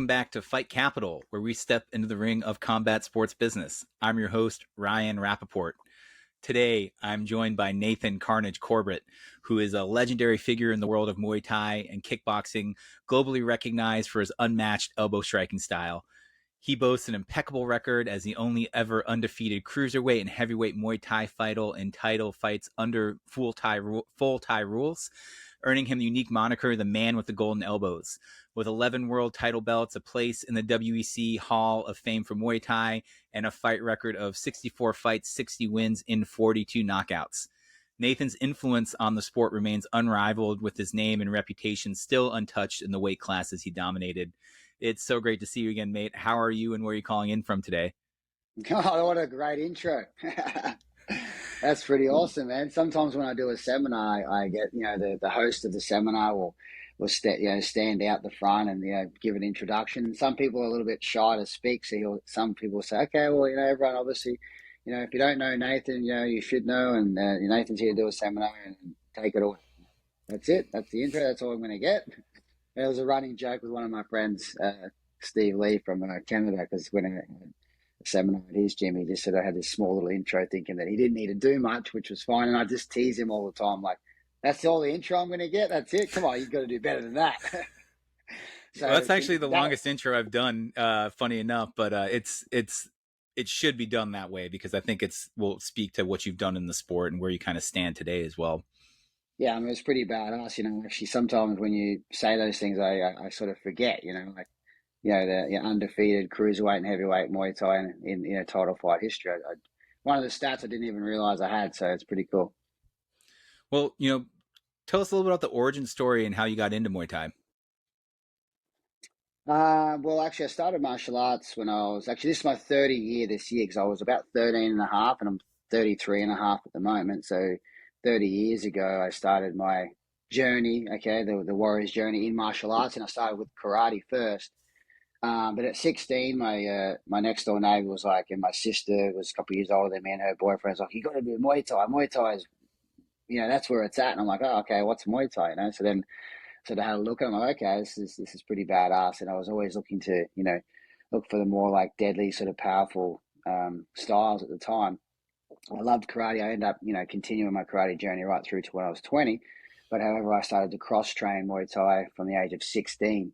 welcome back to Fight Capital, where we step into the ring of combat sports business. I'm your host, Ryan Rappaport. Today, I'm joined by Nathan Carnage Corbett, who is a legendary figure in the world of Muay Thai and kickboxing, globally recognized for his unmatched elbow striking style. He boasts an impeccable record as the only ever undefeated cruiserweight and heavyweight Muay Thai fighter in title fights under full Thai rules, earning him the unique moniker, the man with the golden elbows. With 11 world title belts, a place in the WBC Hall of Fame for Muay Thai, and a fight record of 64 fights, 60 wins in 42 knockouts. Nathan's influence on the sport remains unrivaled, with his name and reputation still untouched in the weight classes he dominated. It's so great to see you again, mate. How are you, and where are you calling in from today? Oh, what a great intro. That's pretty awesome, man. Sometimes when I do a seminar, I get, the host of the seminar will stand out the front and, give an introduction. Some people are a little bit shy to speak. So some people say, okay, well, everyone obviously, if you don't know Nathan, you should know. And Nathan's here to do a seminar and take it away. That's it. That's the intro. That's all I'm going to get. It was a running joke with one of my friends, Steve Lee from Canada, because when a seminar at his gym, he just said I had this small little intro thinking that he didn't need to do much, which was fine. And I just tease him all the time, like, that's all the intro I'm going to get? That's it? Come on, you've got to do better than that. So well, that's actually the longest intro I've done, funny enough, but it should be done that way because I think will speak to what you've done in the sport and where you kind of stand today as well. Yeah, I mean, it's pretty badass, actually sometimes when you say those things, I sort of forget, the undefeated cruiserweight and heavyweight Muay Thai in title fight history. One of the stats I didn't even realize I had, so it's pretty cool. Well, tell us a little bit about the origin story and how you got into Muay Thai. Well, actually, I started martial arts when this is my 30 year this year, because I was about 13 and a half and I'm 33 and a half at the moment. So 30 years ago, I started my journey, the warrior's journey in martial arts, and I started with karate first. But at 16, my next door neighbor was like, and my sister was a couple of years older than me, and her boyfriend's like, you got to do Muay Thai. Muay Thai is, that's where it's at. And I'm like, oh, okay, what's Muay Thai? So then, I had a look and I'm like, okay, this is pretty badass. And I was always looking to, look for the more like deadly, sort of powerful styles at the time. I loved karate. I ended up, continuing my karate journey right through to when I was 20. But however, I started to cross train Muay Thai from the age of 16.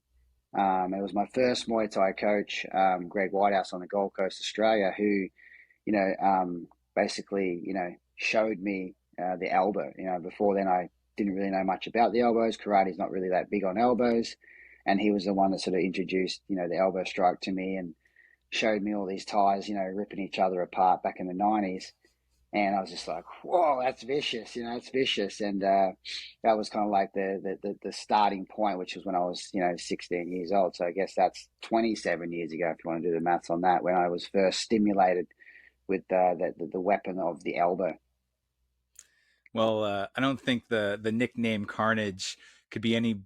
It was my first Muay Thai coach, Greg Whitehouse on the Gold Coast, Australia, who, basically, showed me the elbow. Before then I didn't really know much about the elbows. Karate's not really that big on elbows. And he was the one that sort of introduced, the elbow strike to me and showed me all these Thais, ripping each other apart back in the 90s. And I was just like, whoa, that's vicious, it's vicious. And that was kind of like the starting point, which was when I was, 16 years old. So I guess that's 27 years ago, if you want to do the maths on that, when I was first stimulated with the weapon of the elbow. Well, I don't think the nickname Carnage could be any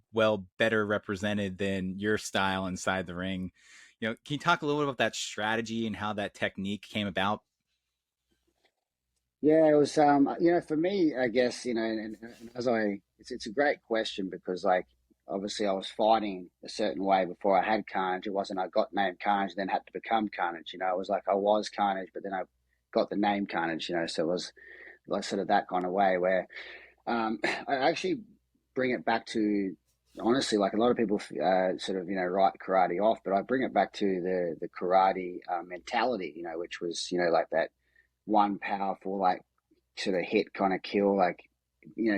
better represented than your style inside the ring. Can you talk a little bit about that strategy and how that technique came about? Yeah, it was, for me, I guess, and it's a great question because, like, obviously I was fighting a certain way before I had Carnage. It wasn't I got named Carnage, then had to become Carnage. It was like I was Carnage, but then I got the name Carnage, so it was like sort of that kind of way where I actually bring it back to, honestly, like a lot of people sort of, write karate off, but I bring it back to the karate mentality, which was, like that one powerful, like sort of hit, kind of kill, like,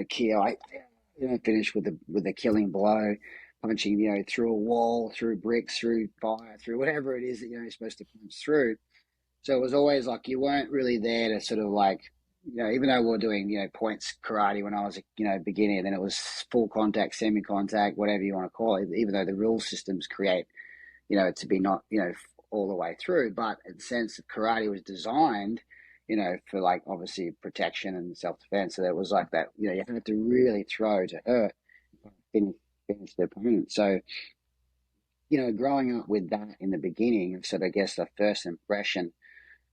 kill, like, finish with the killing blow, punching, through a wall, through bricks, through fire, through whatever it is that, you're supposed to punch through. So it was always like, you weren't really there to sort of like, even though we were doing, points karate when I was a, beginner, then it was full contact, semi-contact, whatever you want to call it, even though the rule systems create, it to be not, all the way through. But in the sense that karate was designed, for like obviously protection and self-defense. So that was like that, you have to really throw to hurt, finish the opponent. So, growing up with that in the beginning, so I guess the first impression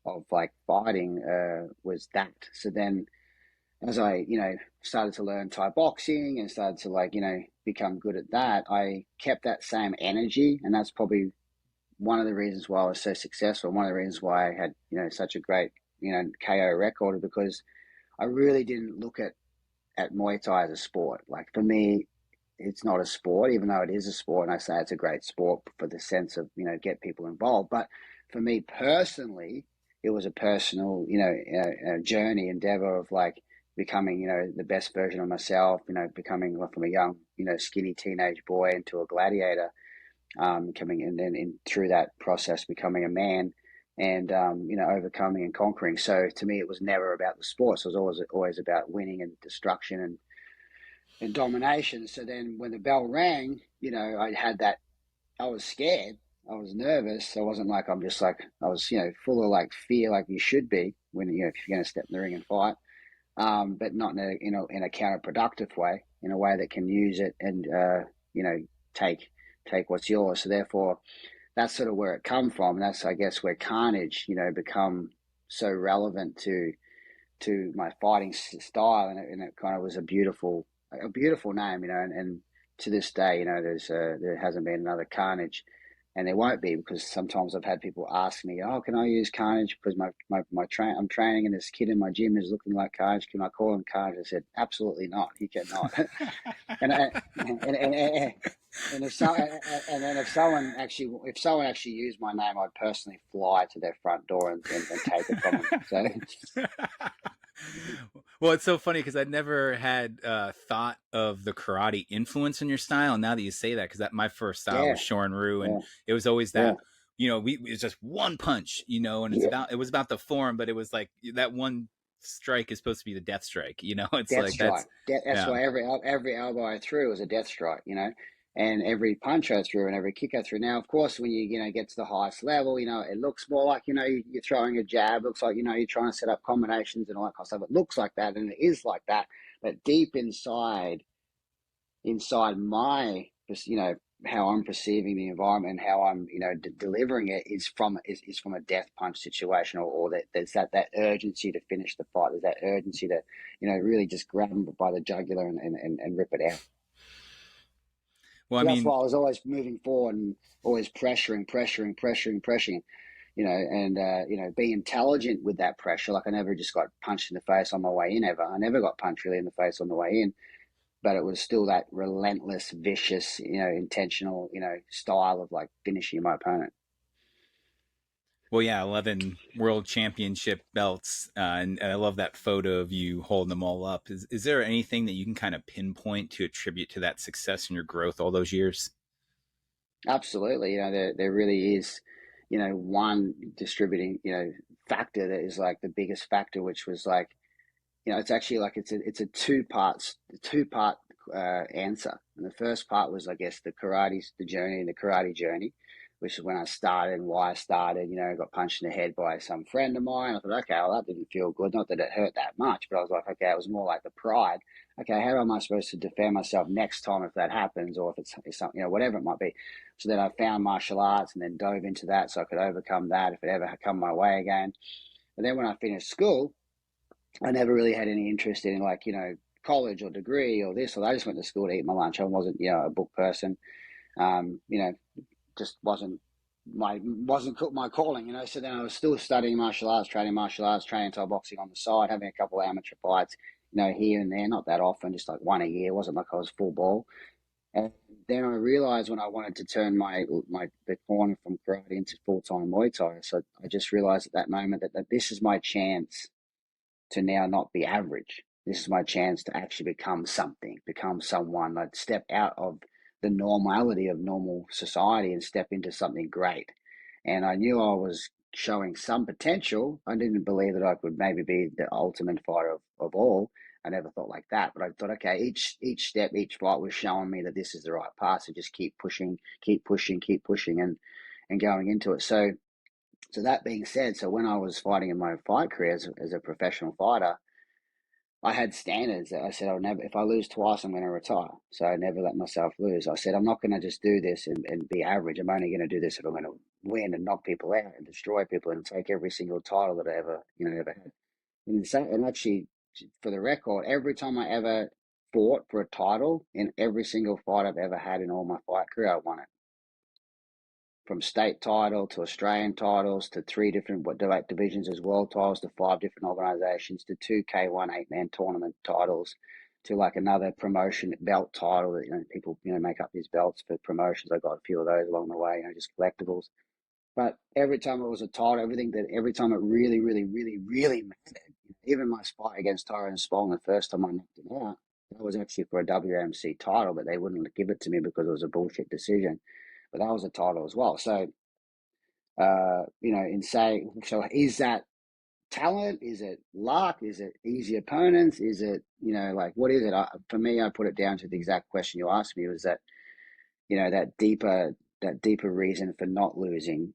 of like fighting was that. So then as I, started to learn Thai boxing and started to like, become good at that, I kept that same energy. And that's probably one of the reasons why I was so successful, one of the reasons why I had, such a great, KO record, because I really didn't look at Muay Thai as a sport. Like for me, it's not a sport, even though it is a sport, and I say it's a great sport for the sense of, get people involved. But for me personally, it was a personal, journey, endeavor of like becoming, the best version of myself, becoming from a young, skinny teenage boy into a gladiator, coming and then through that process becoming a man, and overcoming and conquering. So to me, it was never about the sports. It was always about winning and destruction and domination. So then when the bell rang, I had that. I was scared. I was nervous. I wasn't like I'm just like I was, full of like fear, like you should be when if you're going to step in the ring and fight, but not in a counterproductive way, in a way that can use it and you know take what's yours. So therefore, that's sort of where it come from. And that's, I guess, where Carnage, become so relevant to my fighting style, and it kind of was a beautiful name, and to this day, there hasn't been another Carnage, and there won't be, because sometimes I've had people ask me, "Oh, can I use Carnage because I'm training and this kid in my gym is looking like Carnage? Can I call him Carnage?" I said, "Absolutely not. You cannot." and, I, and if so, and then if someone actually used my name, I'd personally fly to their front door and take it from them. So. Well, it's so funny because I never had thought of the karate influence in your style. And now that you say that, because that my first style was Yeah, Shorin Ryu, and yeah, it was always yeah, that, it's just one punch, and yeah. it was about the form, but it was like that one strike is supposed to be the death strike. It's Death like strike. That's yeah, why every elbow I threw was a death strike, and every punch I threw and every kick I threw. Now, of course, when you get to the highest level, it looks more like you're throwing a jab. Looks like you're trying to set up combinations and all that kind of stuff. It looks like that, and it is like that. But deep inside my, how I'm perceiving the environment and how I'm, delivering it is from a death punch situation, or that there's that urgency to finish the fight. There's that urgency to, really just grab them by the jugular and rip it out. well, I So that's mean, why I was always moving forward and always pressuring, and be intelligent with that pressure. Like I never just got punched in the face on my way in ever. I never got punched really in the face on the way in, but it was still that relentless, vicious, intentional, style of like finishing my opponent. well, yeah, 11 world championship belts, and I love that photo of you holding them all up. Is there anything that you can kind of pinpoint to attribute to that success and your growth all those years? Absolutely. There really is, one distributing, factor that is like the biggest factor, which was like, it's actually like it's a two part answer. And the first part was, I guess, the karate journey, which is when I started and why I started. I got punched in the head by some friend of mine. I thought, okay, well, that didn't feel good. Not that it hurt that much, but I was like, okay, it was more like the pride. Okay, how am I supposed to defend myself next time if that happens, or if it's something, whatever it might be. So then I found martial arts and then dove into that so I could overcome that if it ever come my way again. And then when I finished school, I never really had any interest in like, college or degree or this or that. I just went to school to eat my lunch. I wasn't, a book person. Um, you know, just wasn't my calling, So then I was still studying martial arts, training Thai boxing on the side, having a couple of amateur fights, here and there, not that often, just like one a year. It wasn't like I was full ball. And then I realized when I wanted to turn the corner from karate into full time Muay Thai, so I just realized at that moment that this is my chance to now not be average. This is my chance to actually become something, become someone, like step out of the normality of normal society and step into something great. And I knew I was showing some potential. I didn't believe that I could maybe be the ultimate fighter of all. I never thought like that, but I thought, okay, each step, each fight was showing me that this is the right path. So just keep pushing, and going into it. So that being said, so when I was fighting in my fight career as a professional fighter, I had standards. I said, I'll never, if I lose twice, I'm going to retire. So I never let myself lose. I said, I'm not going to just do this and be average. I'm only going to do this if I'm going to win and knock people out and destroy people and take every single title that I ever had. And actually, for the record, every time I ever fought for a title in every single fight I've ever had in all my fight career, I won it. from state title to Australian titles to 3 different weight divisions as world titles to 5 different organizations to 2K1 8-man tournament titles to like another promotion belt title that people make up these belts for promotions. I got a few of those along the way, just collectibles. But every time it was a title, every time it really, really, really, really mattered. Even my fight against Tyrone Spong, the first time I knocked him out, that was actually for a WMC title, but they wouldn't give it to me because it was a bullshit decision. But that was a title as well. So, so is that talent? Is it luck? Is it easy opponents? Is it, what is it? For me, I put it down to the exact question you asked me, was that, that deeper reason for not losing,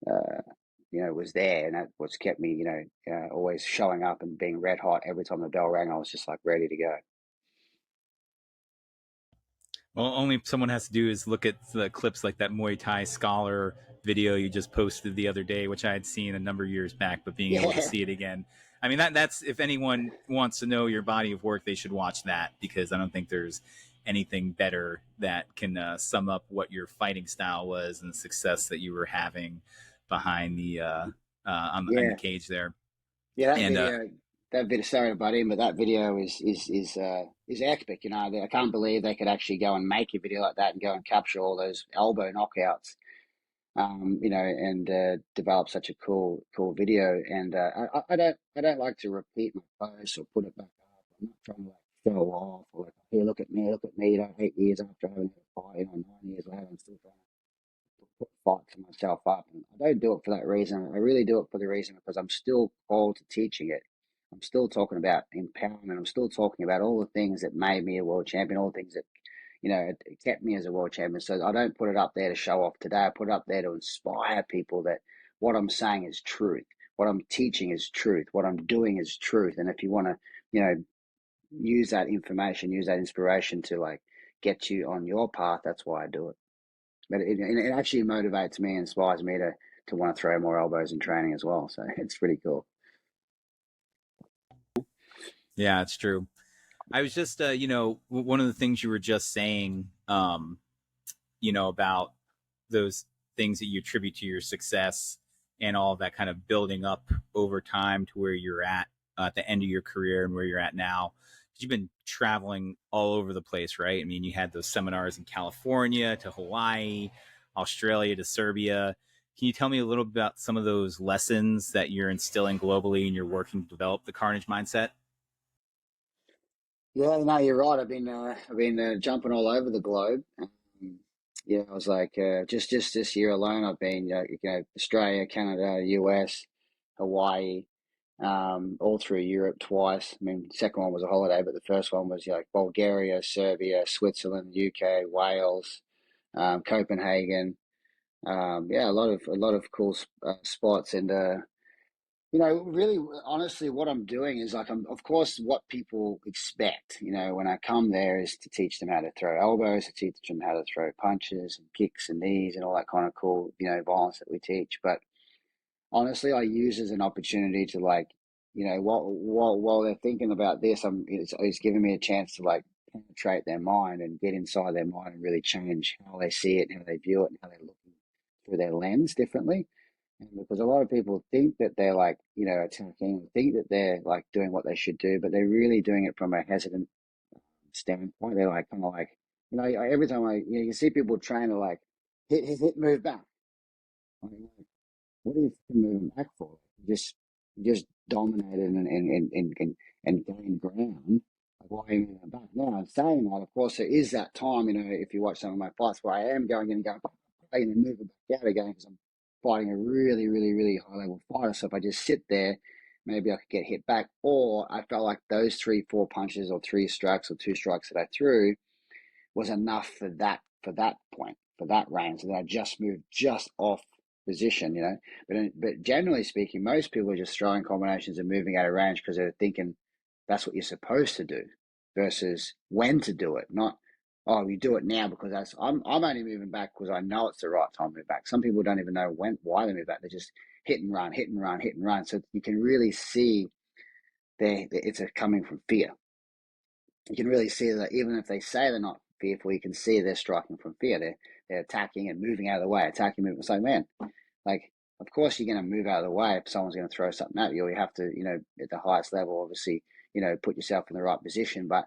was there, and that what's kept me, always showing up and being red hot. Every time the bell rang, I was just like ready to go. Well, only someone has to do is look at the clips like that Muay Thai scholar video you just posted the other day, which I had seen a number of years back, but being able to Yeah, see it again. I mean, that's if anyone wants to know your body of work, they should watch that, because I don't think there's anything better that can sum up what your fighting style was and the success that you were having behind the on the yeah, cage there. yeah. And That video. Sorry to butt in, but that video is epic. I can't believe they could actually go and make a video like that and go and capture all those elbow knockouts. And develop such a cool video. And I don't like to repeat my posts or put it back up. I'm not trying to like show off or like, here, look at me, 8 years after having had a fight, 9 years later, I'm still trying to put fights for myself up. And I don't do it for that reason. I really do it for the reason because I'm still called to teaching it. I'm still talking about empowerment. I'm still talking about all the things that made me a world champion, all the things that it kept me as a world champion. So I don't put it up there to show off today. I put it up there to inspire people that what I'm saying is truth. What I'm teaching is truth. What I'm doing is truth. And if you want to, use that information, use that inspiration to like get you on your path, that's why I do it. But it actually motivates me and inspires me to want to throw more elbows in training as well. So it's pretty cool. yeah, it's true. I was just, one of the things you were just saying, about those things that you attribute to your success and all of that kind of building up over time to where you're at the end of your career and where you're at now. You've been traveling all over the place, right? I mean, you had those seminars in California to Hawaii, Australia to Serbia. Can you tell me a little bit about some of those lessons that you're instilling globally and you're working to develop the Carnage mindset? Yeah, no, you're right. I've been jumping all over the globe. I was like just this year alone, I've been Australia, Canada, US, Hawaii, all through Europe twice. I mean, the second one was a holiday, but the first one was like Bulgaria, Serbia, Switzerland, UK, Wales, Copenhagen. A lot of cool spots, and really, honestly, what I'm doing is like, of course, what people expect, when I come there is to teach them how to throw elbows, to teach them how to throw punches and kicks and knees and all that kind of cool, violence that we teach. But honestly, I use as an opportunity to like, while they're thinking about this, it's giving me a chance to like penetrate their mind and get inside their mind and really change how they see it, and how they view it, and how they're looking through their lens differently. And because a lot of people think that they're like, attacking, think that they're like doing what they should do, but they're really doing it from a hesitant standpoint. They're like, kind of like, every time you see people trying to like hit, move back. Like, what are you moving back for? You just dominated and gained ground. Like, why are you moving back? Now, I'm saying that, of course, there is that time, if you watch some of my fights where I am going in and going, and then moving back out again because I'm fighting a really, really, really high level fighter. So if I just sit there, maybe I could get hit back. Or I felt like those 3, 4 punches or 3 strikes or 2 strikes that I threw was enough for that point, for that range. So then I just moved just off position. But generally speaking, most people are just throwing combinations and moving out of range because they're thinking that's what you're supposed to do, versus when to do it. Not, oh, you do it now because I'm only moving back because I know it's the right time to move back. Some people don't even know why they move back. They just hit and run, hit and run, hit and run. So you can really see it's coming from fear. You can really see that even if they say they're not fearful. You can see they're striking from fear. They're attacking and moving out of the way, attacking, moving. So, man, like, of course you're going to move out of the way if someone's going to throw something at you. Or you have to, at the highest level, obviously, put yourself in the right position. But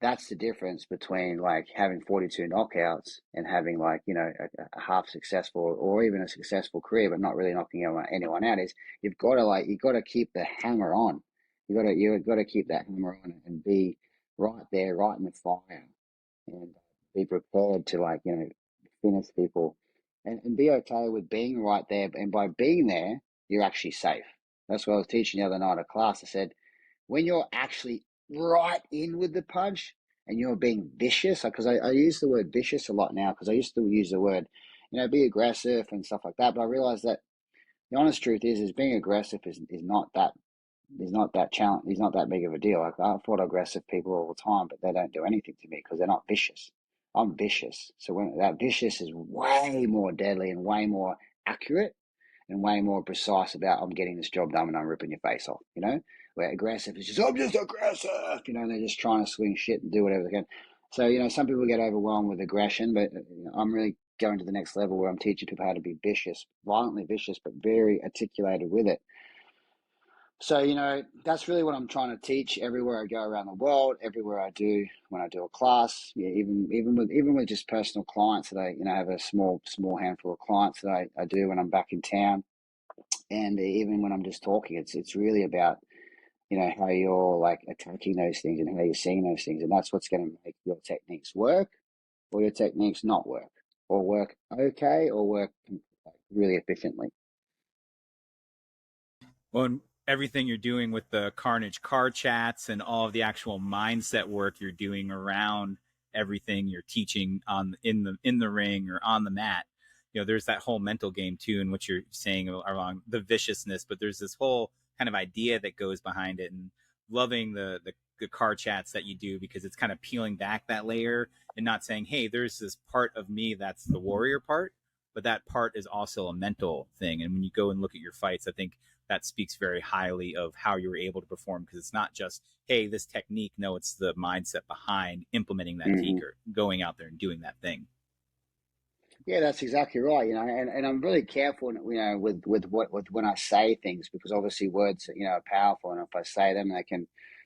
that's the difference between like having 42 knockouts and having like, a half successful or even a successful career, but not really knocking anyone out. Is you got to keep the hammer on. You got to keep that hammer on and be right there, right in the fire, and be prepared to like, finish people, and be okay with being right there. And by being there, you're actually safe. That's what I was teaching the other night at class. I said, when you're actually right in with the punch and you're being vicious, because I use the word vicious a lot now, because I used to use the word, be aggressive and stuff like that. But I realized that the honest truth is being aggressive is not that challenge. Is not that big of a deal. Like, I fought aggressive people all the time, but they don't do anything to me because they're not vicious. I'm vicious. So when that vicious is way more deadly and way more accurate and way more precise about, I'm getting this job done and I'm ripping your face off, where aggressive is just, I'm just aggressive, and they're just trying to swing shit and do whatever they can. So, some people get overwhelmed with aggression, but I'm really going to the next level where I'm teaching people how to be vicious, violently vicious, but very articulated with it. So, that's really what I'm trying to teach everywhere I go around the world, everywhere I do, when I do a class, even with just personal clients that I have a small handful of clients that I do when I'm back in town. And even when I'm just talking, it's really about, how you're like attacking those things and how you're seeing those things. And that's what's going to make your techniques work or your techniques not work, or work okay or work really efficiently. Well, and everything you're doing with the Carnage car chats and all of the actual mindset work you're doing around everything you're teaching on in the ring or on the mat. There's that whole mental game too, in what you're saying along the viciousness, but there's this whole kind of idea that goes behind it, and loving the car chats that you do, because it's kind of peeling back that layer and not saying, hey, there's this part of me that's the warrior part, but that part is also a mental thing. And when you go and look at your fights, I think that speaks very highly of how you were able to perform, because it's not just, hey, this technique. No, it's the mindset behind implementing that technique or going out there and doing that thing. Yeah, that's exactly right. And I'm really careful, with when I say things, because obviously words, are powerful, and if I say them,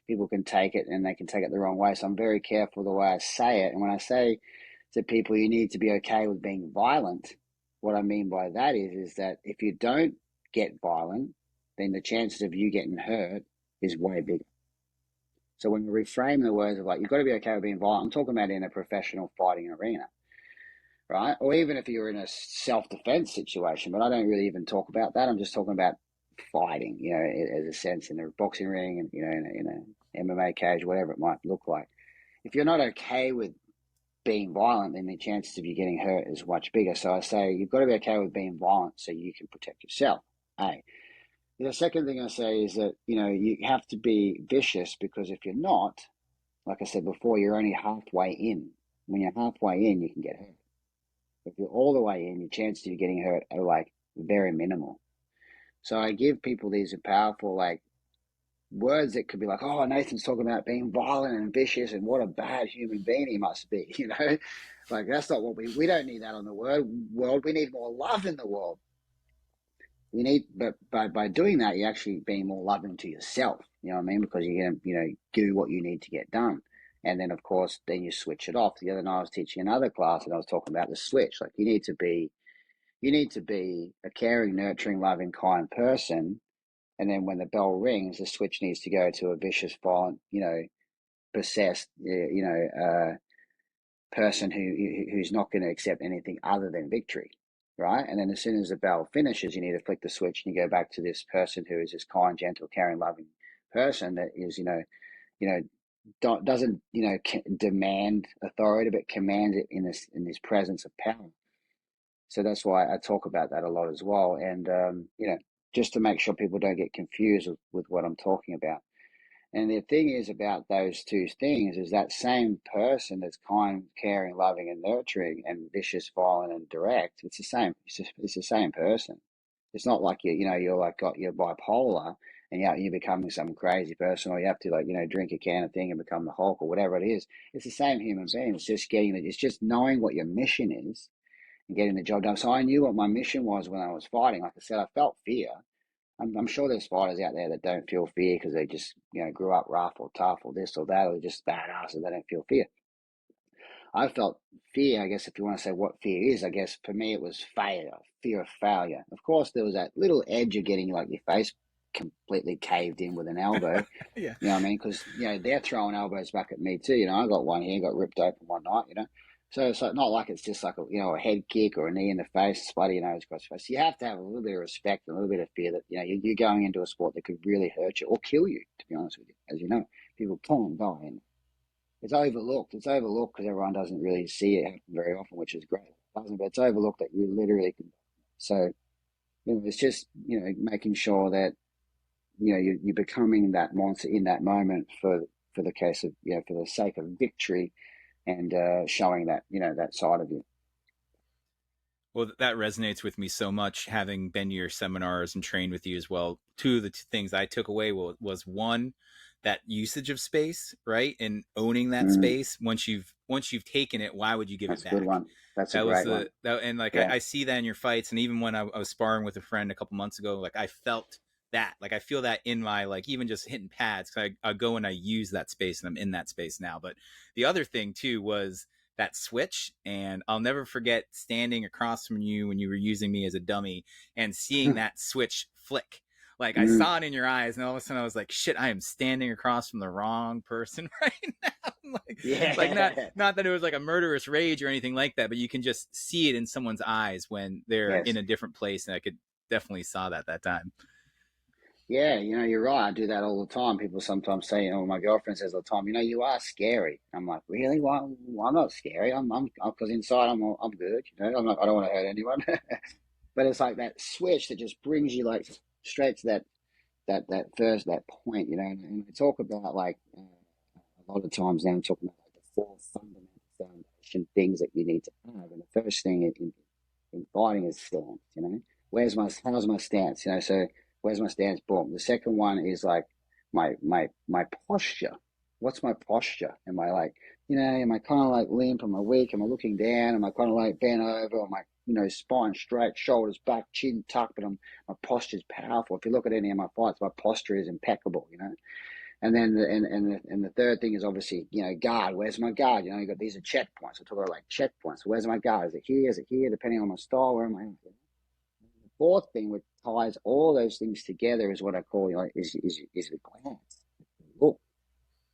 people can take it and they can take it the wrong way. So I'm very careful the way I say it. And when I say to people, you need to be okay with being violent, what I mean by that is that if you don't get violent, then the chances of you getting hurt is way bigger. So when you reframe the words of like, you've got to be okay with being violent, I'm talking about in a professional fighting arena, right? Or even if you're in a self-defense situation, but I don't really even talk about that. I'm just talking about fighting, as a sense, in a boxing ring and, in an MMA cage, whatever it might look like. If you're not okay with being violent, then the chances of you getting hurt is much bigger. So I say you've got to be okay with being violent so you can protect yourself. A. The second thing I say is that, you have to be vicious, because if you're not, like I said before, you're only halfway in. When you're halfway in, you can get hurt. If you're all the way in, your chances of you getting hurt are like very minimal. So I give people these powerful like words that could be like, oh, Nathan's talking about being violent and vicious and what a bad human being he must be, Like, that's not what we don't need that on the world. We need more love in the world. But by doing that, you're actually being more loving to yourself. You know what I mean? Because you're gonna, do what you need to get done, and then of course, then you switch it off. The other night, I was teaching another class, and I was talking about the switch. Like, you need to be a caring, nurturing, loving, kind person, and then when the bell rings, the switch needs to go to a vicious, violent, possessed, person who's not going to accept anything other than victory, right? And then as soon as the bell finishes, you need to flick the switch and you go back to this person who is this kind, gentle, caring, loving person that is, you know, doesn't, demand authority, but commands it in this presence of power. So that's why I talk about that a lot as well. And, just to make sure people don't get confused with what I'm talking about. And the thing is about those two things is that same person that's kind, caring, loving, and nurturing, and vicious, violent, and direct. It's the same. It's the same person. It's not like you're like you're bipolar, and you're becoming some crazy person, or you have to like, drink a can of thing and become the Hulk or whatever it is. It's the same human being. It's just it's just knowing what your mission is and getting the job done. So I knew what my mission was when I was fighting. Like I said, I felt fear. I'm sure there's fighters out there that don't feel fear because they just, grew up rough or tough or this or that, or just badass and they don't feel fear. I felt fear, I guess, if you want to say what fear is, I guess for me it was failure, fear of failure. Of course, there was that little edge of getting like your face completely caved in with an elbow. Yeah. You know what I mean? Because, they're throwing elbows back at me too. I got one here, got ripped open one night. So it's not like it's just like a head kick or a knee in the face, splatty your nose across your face. You have to have a little bit of respect and a little bit of fear that, you're going into a sport that could really hurt you or kill you, to be honest with you. As you know, people can die in. It's overlooked. It's overlooked because everyone doesn't really see it happen very often, which is great. It doesn't, but it's overlooked that you literally can. So, it's just, making sure that, you're becoming that monster in that moment for the case of, for the sake of victory and showing that, that side of you. Well, that resonates with me so much, having been to your seminars and trained with you as well. Two of the things I took away was one, that usage of space, right, and owning that space. Once you've taken it, why would you give That's it a good back? one. That's a That was great one. and like Yeah. I see that in your fights, and even when I was sparring with a friend a couple months ago, like I felt that, like I feel that in my, like, even just hitting pads, because I go and I use that space and I'm in that space now. But the other thing too was that switch, and I'll never forget standing across from you when you were using me as a dummy and seeing that switch flick. Like I saw it in your eyes, and all of a sudden I was like, "Shit, I am standing across from the wrong person right now." like Yeah. not that it was like a murderous rage or anything like that, but you can just see it in someone's eyes when they're Yes. in a different place, and I could definitely saw that time. Yeah, you're right. I do that all the time. People sometimes say, my girlfriend says all the time, you are scary. I'm like, really? Why? Well, I'm not scary. Because inside I'm good. I don't want to hurt anyone. But it's like that switch that just brings you like straight to that point. And I talk about like a lot of times now. I'm talking about like the four fundamental foundation things that you need to have. And the first thing in fighting is stance. How's my stance? So where's my stance? Boom. The second one is like my posture. What's my posture? Am I like, am I kind of like limp? Am I weak? Am I looking down? Am I kind of like bent over? Am I, spine straight, shoulders back, chin tucked, but my posture's powerful. If you look at any of my fights, my posture is impeccable. And then the third thing is obviously, guard. Where's my guard? You got, these are checkpoints. I talk about like checkpoints. Where's my guard? Is it here? Is it here? Depending on my style, where am I? The fourth thing which ties all those things together is what I call, is the glance. Look,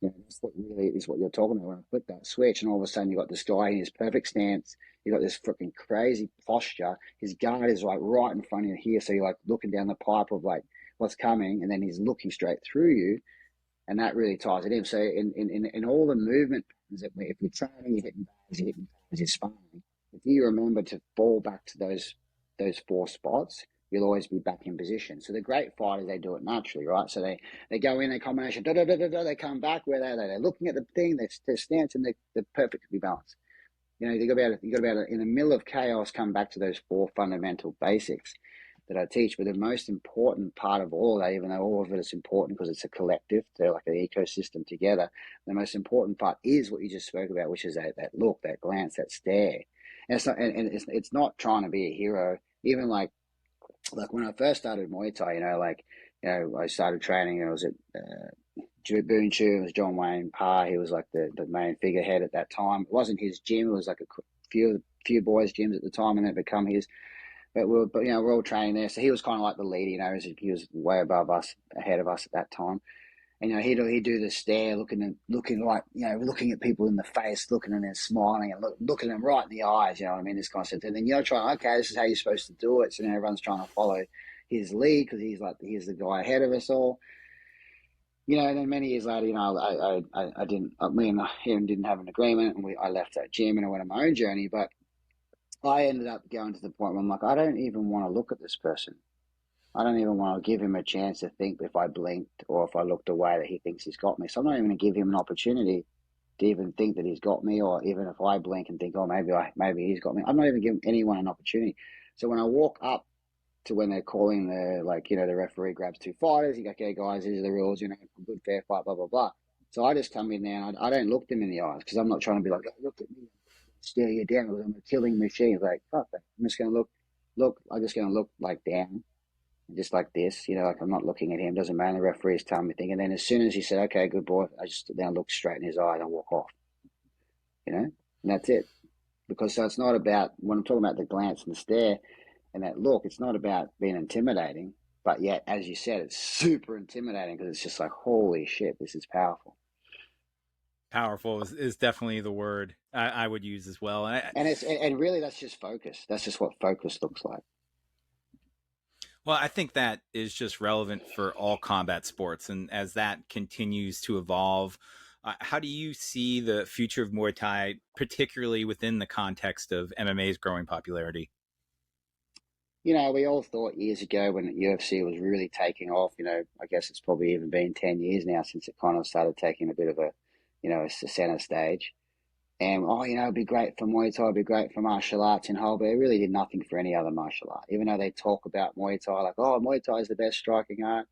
that's what really is what you're talking about when I flip that switch, and all of a sudden you got this guy in his perfect stance. You got this freaking crazy posture. His guard is like right in front of you here, so you're like looking down the pipe of like what's coming, and then he's looking straight through you. And that really ties it in. So in all the movement patterns that if you're training, you're hitting bags, you're sparring. If you remember to fall back to those four spots, you'll always be back in position. So the great fighters, they do it naturally, right? So they go in a combination, they come back where they're looking at the thing, they're stance, and they're perfectly balanced. You got to be able to, in the middle of chaos, come back to those four fundamental basics that I teach. But the most important part of all that, even though all of it is important because it's a collective, they're like an ecosystem together, the most important part is what you just spoke about, which is that look, that glance, that stare. And it's not trying to be a hero. Even like when I first started Muay Thai, I started training, and I was at Boon Chu, it was John Wayne Parr. He was like the main figurehead at that time. It wasn't his gym. It was like a few boys' gyms at the time, and it become his. But we're all training there. So he was kind of like the leader. He was way above us, ahead of us at that time. And he'd do the stare, looking like, looking at people in the face, looking and then smiling and looking them right in the eyes. You know what I mean? This kind of stuff. And then trying, okay, this is how you're supposed to do it. So now everyone's trying to follow his lead because he's the guy ahead of us all. And then many years later, I didn't, me and him didn't have an agreement, and I left that gym and I went on my own journey. But I ended up going to the point where I'm like, I don't even want to look at this person. I don't even want to give him a chance to think if I blinked or if I looked away that he thinks he's got me. So I'm not even going to give him an opportunity to even think that he's got me, or even if I blink and think, oh, maybe he's got me. I'm not even giving anyone an opportunity. So when I walk up to when they're calling the, like, the referee grabs two fighters. You go, okay, guys, these are the rules, good, fair fight, blah, blah, blah. So I just come in there and I don't look them in the eyes because I'm not trying to be like, oh, look at me, stare you down because I'm a killing machine. Like, fuck that. I'm just going to I'm just going to look like down, just like this, like I'm not looking at him. Doesn't matter. The referee's telling me thing. And then as soon as he said, okay, good boy, I just then look straight in his eye and walk off, and that's it. Because so it's not about, when I'm talking about the glance and the stare and that look, it's not about being intimidating, but yet, as you said, it's super intimidating because it's just like, holy shit, this is powerful. Powerful is definitely the word I would use as well. And really, that's just focus. That's just what focus looks like. Well, I think that is just relevant for all combat sports. And as that continues to evolve, how do you see the future of Muay Thai, particularly within the context of MMA's growing popularity? We all thought years ago when UFC was really taking off, I guess it's probably even been 10 years now since it kind of started taking a bit of a center stage. And, it'd be great for Muay Thai, it'd be great for martial arts in whole, but it really did nothing for any other martial art. Even though they talk about Muay Thai, like, oh, Muay Thai is the best striking art.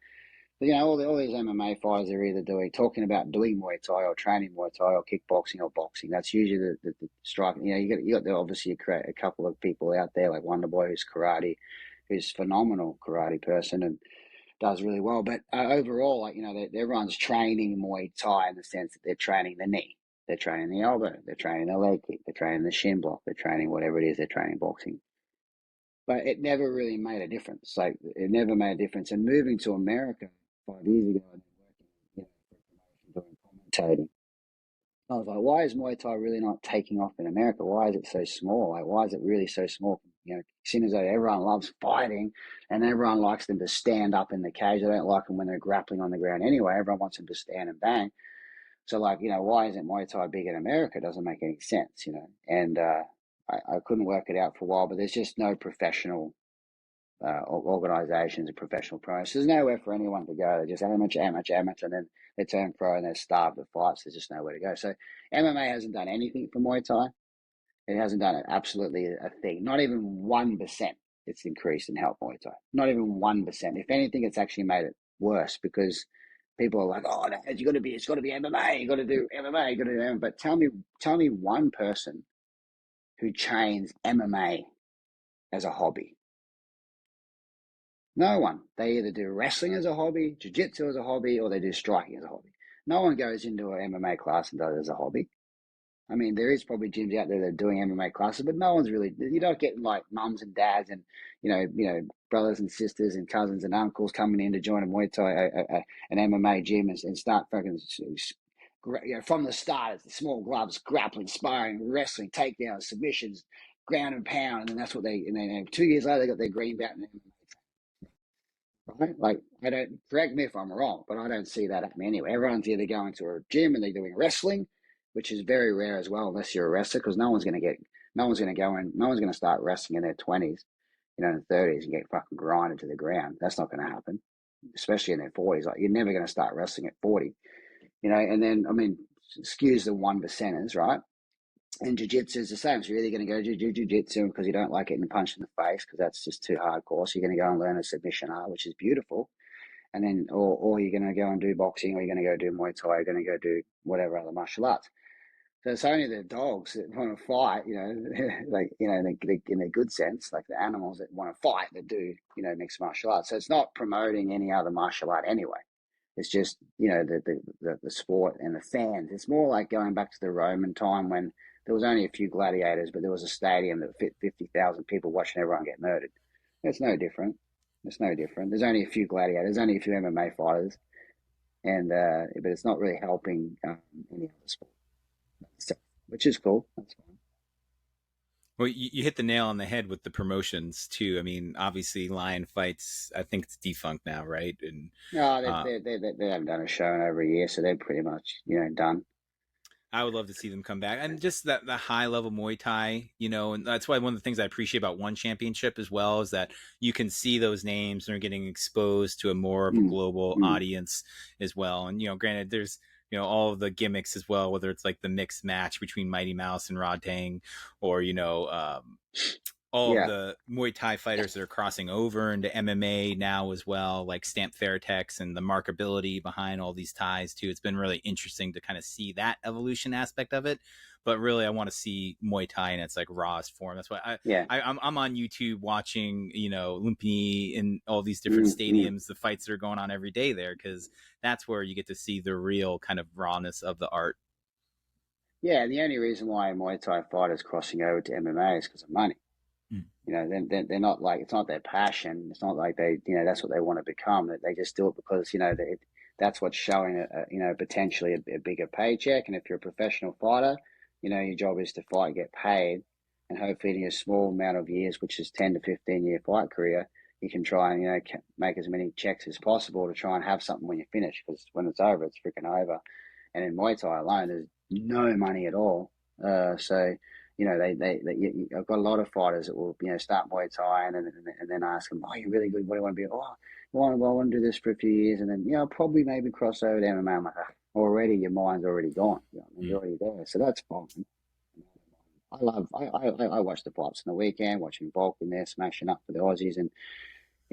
But, all these MMA fighters are either talking about doing Muay Thai or training Muay Thai or kickboxing or boxing. That's usually the striking. You got obviously a couple of people out there like Wonderboy, who's karate, who's phenomenal karate person and does really well. But overall, like, everyone's training Muay Thai in the sense that they're training the knee. They're training the elbow, they're training the leg kick, they're training the shin block, they're training whatever it is, they're training boxing. But it never really made a difference. Like, it never made a difference. And moving to America 5 years ago and working, for a promotion, doing commentating, I was like, why is Muay Thai really not taking off in America? Why is it so small? Like, why is it really so small? Seeing as though everyone loves fighting and everyone likes them to stand up in the cage. They don't like them when they're grappling on the ground anyway. Everyone wants them to stand and bang. So, like, why isn't Muay Thai big in America? It doesn't make any sense, And I couldn't work it out for a while, but there's just no professional organizations and professional pros. There's nowhere for anyone to go. They're just amateur, and then they turn pro and they're starved of fights. There's just nowhere to go. So MMA hasn't done anything for Muay Thai. It hasn't done absolutely a thing. Not even 1%. It's increased in help Muay Thai. Not even 1%. If anything, it's actually made it worse because people are like, oh, no, it's got to be MMA. You got to do MMA. You got to do MMA. But tell me one person who trains MMA as a hobby. No one. They either do wrestling as a hobby, jiu-jitsu as a hobby, or they do striking as a hobby. No one goes into an MMA class and does it as a hobby. I mean, there is probably gyms out there that are doing MMA classes, but no one's really. You're not getting like mums and dads and brothers and sisters and cousins and uncles coming in to join a Muay Thai, an MMA gym and start fucking. From the start, it's the small gloves, grappling, sparring, wrestling, takedowns, submissions, ground and pound, and then that's what they. And then 2 years later, they got their green belt in MMA. Right? Like, I don't, correct me if I'm wrong, but I don't see that happening anyway. Everyone's either going to a gym and they're doing wrestling, which is very rare as well, unless you're a wrestler, because no one's going to start wrestling in their 20s, in their 30s and get fucking grinded to the ground. That's not going to happen, especially in their 40s. Like, you're never going to start wrestling at 40, and then, I mean, excuse the 1%ers, right? And jiu-jitsu is the same. So you're either going to go do jiu-jitsu because you don't like getting punched in the face because that's just too hardcore. So you're going to go and learn a submission art, which is beautiful. And then, or you're going to go and do boxing, or you're going to go do Muay Thai, you're going to go do whatever other martial arts. So it's only the dogs that want to fight, like, in a good sense, like the animals that want to fight that do, mixed martial arts. So it's not promoting any other martial art anyway. It's just, the sport and the fans. It's more like going back to the Roman time when there was only a few gladiators, but there was a stadium that fit 50,000 people watching everyone get murdered. It's no different. It's no different. There's only a few gladiators, only a few MMA fighters, and but it's not really helping any other sport, so, which is cool. That's fine. Well, you hit the nail on the head with the promotions too. I mean, obviously, Lion Fights, I think it's defunct now, right? And No, they haven't done a show in over a year, so they're pretty much done. I would love to see them come back, and just that the high level Muay Thai, and that's why one of the things I appreciate about One Championship as well is that you can see those names and are getting exposed to a more of a global audience as well. And granted, there's all of the gimmicks as well, whether it's like the mixed match between Mighty Mouse and Rod Tang, or all of Yeah. the Muay Thai fighters that are crossing over into MMA now as well, like Stamp Theratex and the markability behind all these ties too. It's been really interesting to kind of see that evolution aspect of it. But really, I want to see Muay Thai in its like rawest form. That's why Yeah. I'm on YouTube watching, Lumpini in all these different Mm. stadiums, the fights that are going on every day there, because that's where you get to see the real kind of rawness of the art. Yeah, and the only reason why Muay Thai fighters crossing over to MMA is because of money. Mm. They're not like, it's not their passion. It's not like that's what they want to become. That they just do it because that's what's showing potentially a bigger paycheck. And if you're a professional fighter, your job is to fight, get paid, and hopefully in a small amount of years, which is 10 to 15 year fight career, you can try and make as many checks as possible to try and have something when you finish. Because when it's over, it's freaking over. And in Muay Thai alone, there's no money at all. So I've got a lot of fighters that will start Muay Thai and then ask them, oh, you're really good. What do you want to be? Oh, I want to do this for a few years, and then probably maybe cross over to MMA. I'm like, already your mind's already gone. You're Mm. already there, so that's fine. I watch the fights on the weekend, watching Volk in there smashing up for the Aussies, and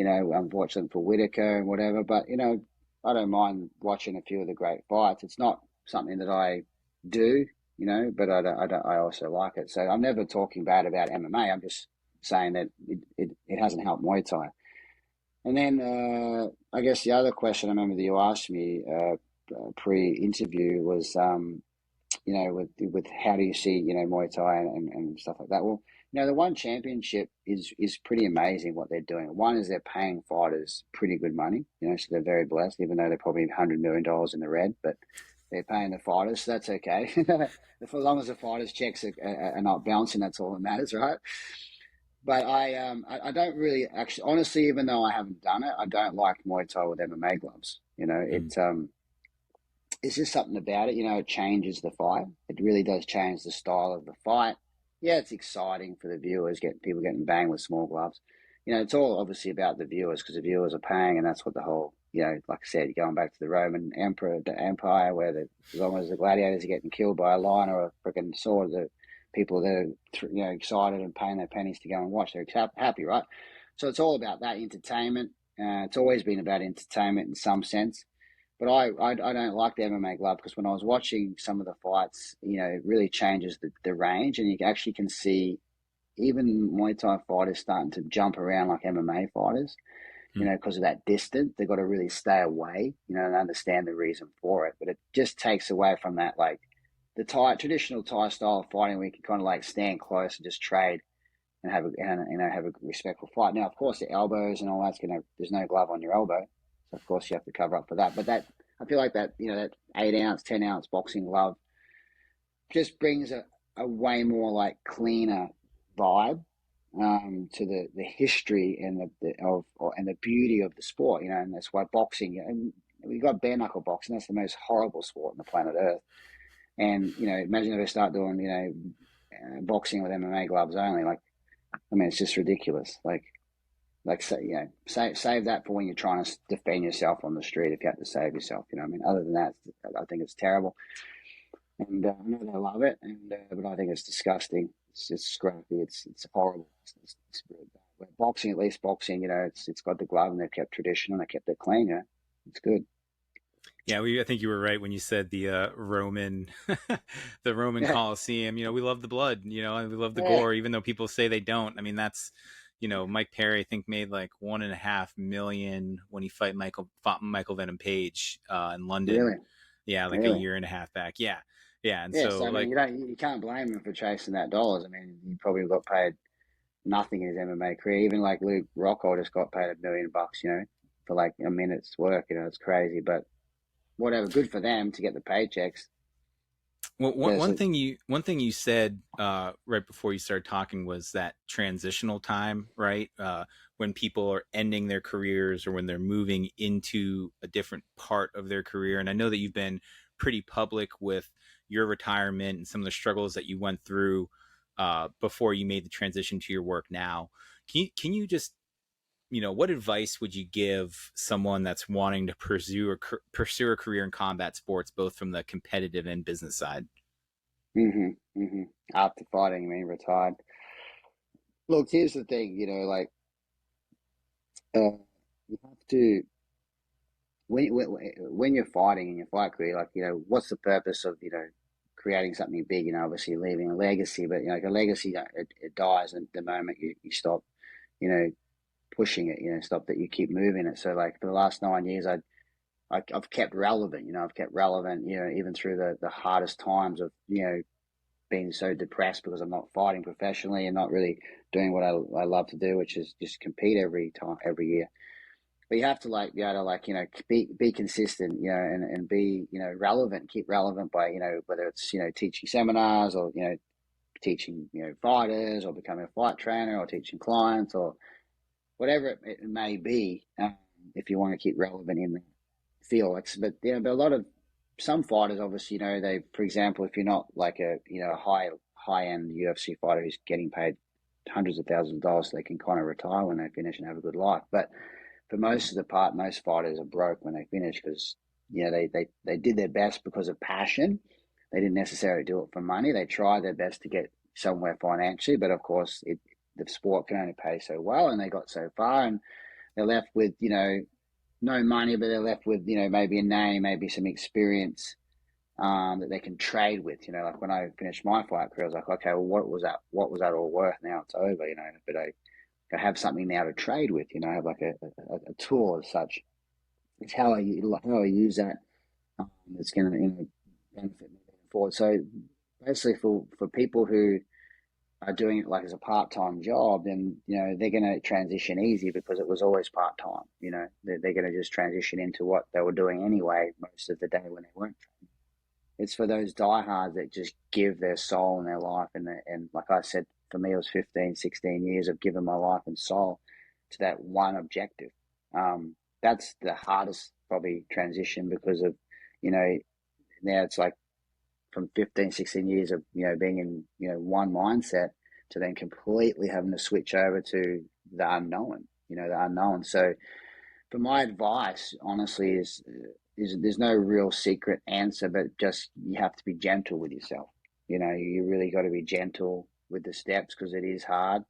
I'm watching for Whitaker and whatever. But I don't mind watching a few of the great fights. It's not something that I do, but I also like it. So I'm never talking bad about MMA. I'm just saying that it hasn't helped Muay Thai. And then I guess the other question I remember that you asked me pre-interview was, with how do you see, Muay Thai and stuff like that. Well, the one championship is pretty amazing what they're doing. One is they're paying fighters pretty good money, so they're very blessed, even though they're probably $100 million in the red, but they're paying the fighters, so that's okay. For as long as the fighters' checks are not bouncing, that's all that matters, right? But I don't really actually, honestly, even though I haven't done it, I don't like Muay Thai with MMA gloves. Mm. It's just something about it. It changes the fight. It really does change the style of the fight. Yeah, it's exciting for the viewers, get people getting banged with small gloves. It's all obviously about the viewers because the viewers are paying, and that's what the whole, like I said, going back to the Roman Empire, where as long as the gladiators are getting killed by a lion or a freaking sword, the people that are excited and paying their pennies to go and watch, they're happy, right? So it's all about that entertainment. It's always been about entertainment in some sense. But I don't like the MMA glove because when I was watching some of the fights, it really changes the range, and you actually can see even Muay Thai fighters starting to jump around like MMA fighters, Mm. because of that distance. They've got to really stay away, and understand the reason for it. But it just takes away from that, like the traditional Thai style of fighting where you can kind of like stand close and just trade and have a respectful fight. Now, of course, the elbows and all there's no glove on your elbow, so of course you have to cover up for that. But I feel like that 8 ounce, 10 ounce boxing glove just brings a way more like cleaner vibe to the history and the beauty of the sport, and that's why boxing, and we got bare knuckle boxing. That's the most horrible sport on the planet Earth. And imagine if they start doing boxing with MMA gloves only. Like, I mean, it's just ridiculous. Like say, save that for when you're trying to defend yourself on the street. If you have to save yourself, I mean, other than that, I think it's terrible. And I know they love it, but I think it's disgusting. It's scrappy. It's horrible. It's really bad. But boxing, at least boxing, it's got the glove and they've kept tradition and they kept it clean. It's good. Yeah, I think you were right when you said the Roman, the Roman Yeah, Colosseum. We love the blood. And we love the yeah, gore, even though people say they don't. I mean, that's, Mike Perry I think made like 1.5 million when he fought Michael Venom Page in London. really, Yeah, like a really. year and a half back. Yeah, yeah, and Yeah, so so I mean, like you can't blame him for chasing that dollars. I mean, he probably got paid nothing in his MMA career. Even like Luke Rockhold just got paid $1 million, for like a minute's work. It's crazy, but whatever. Good for them to get the paychecks. Well, There's a, one thing you said right before you started talking was that transitional time, right? When people are ending their careers or when they're moving into a different part of their career. And I know that you've been pretty public with your retirement and some of the struggles that you went through before you made the transition to your work now. Can you just what advice would you give someone that's wanting to pursue a career in combat sports, both from the competitive and business side? mm-hmm, mm-hmm. After fighting, I mean, retired. Look, here's the thing, like you have to when you're fighting in your fight career, like what's the purpose of creating something big? Obviously leaving a legacy, but like a legacy, it dies at the moment you stop, you know, pushing it, stop that you keep moving it. So like for the last 9 years, I've kept relevant. I've kept relevant. Even through the hardest times of being so depressed because I'm not fighting professionally and not really doing what I love to do, which is just compete every year. But you have to like be able to like be consistent, and be relevant, keep relevant by whether it's teaching seminars or teaching fighters or becoming a fight trainer or teaching clients or whatever it may be. If you want to keep relevant in the field, but a lot of some fighters, obviously, they, for example, if you're not like a high end UFC fighter who's getting paid hundreds of thousands of dollars, they can kind of retire when they finish and have a good life. But for most of the part, most fighters are broke when they finish because they did their best because of passion. They didn't necessarily do it for money. They tried their best to get somewhere financially, but of course, the sport can only pay so well, and they got so far, and they're left with no money, but they're left with maybe a name, maybe some experience that they can trade with. Like when I finished my fight career, I was like, okay, well, what was that? What was that all worth? Now it's over, but I have something now to trade with. I have like a tool as such. It's how I use that. It's going to benefit me moving forward. So basically, for people who are doing it like as a part-time job, then they're going to transition easy because it was always part-time. They're going to just transition into what they were doing anyway most of the day when they weren't. It's for those diehards that just give their soul and their life, and like I said, for me it was 15, 16 years of giving my life and soul to that one objective. That's the hardest probably transition because of now it's like from 15, 16 years of being in one mindset to then completely having to switch over to the unknown. The unknown. So for my advice, honestly, is there's no real secret answer, but just you have to be gentle with yourself. You really got to be gentle with the steps because it is hard.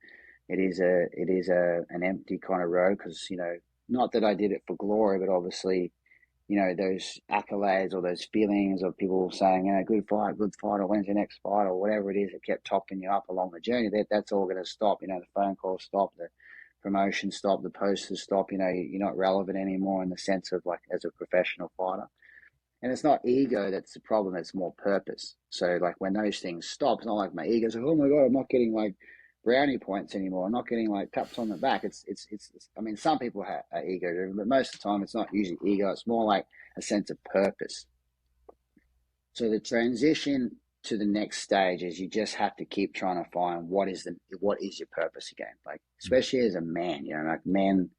It is an empty kind of road because not that I did it for glory, but obviously those accolades or those feelings of people saying, good fight, or when's your next fight, or whatever it is that kept topping you up along the journey, that's all going to stop. The phone calls stop, the promotion stop, the posters stop. You're not relevant anymore in the sense of like as a professional fighter. And it's not ego that's the problem, it's more purpose. So like when those things stop, it's not like my ego's like, oh my God, I'm not getting like brownie points anymore. I'm not getting like taps on the back. It's I mean, some people are ego driven, but most of the time it's not usually ego. It's more like a sense of purpose. So the transition to the next stage is you just have to keep trying to find what is your purpose again. Like, especially as a man, like men,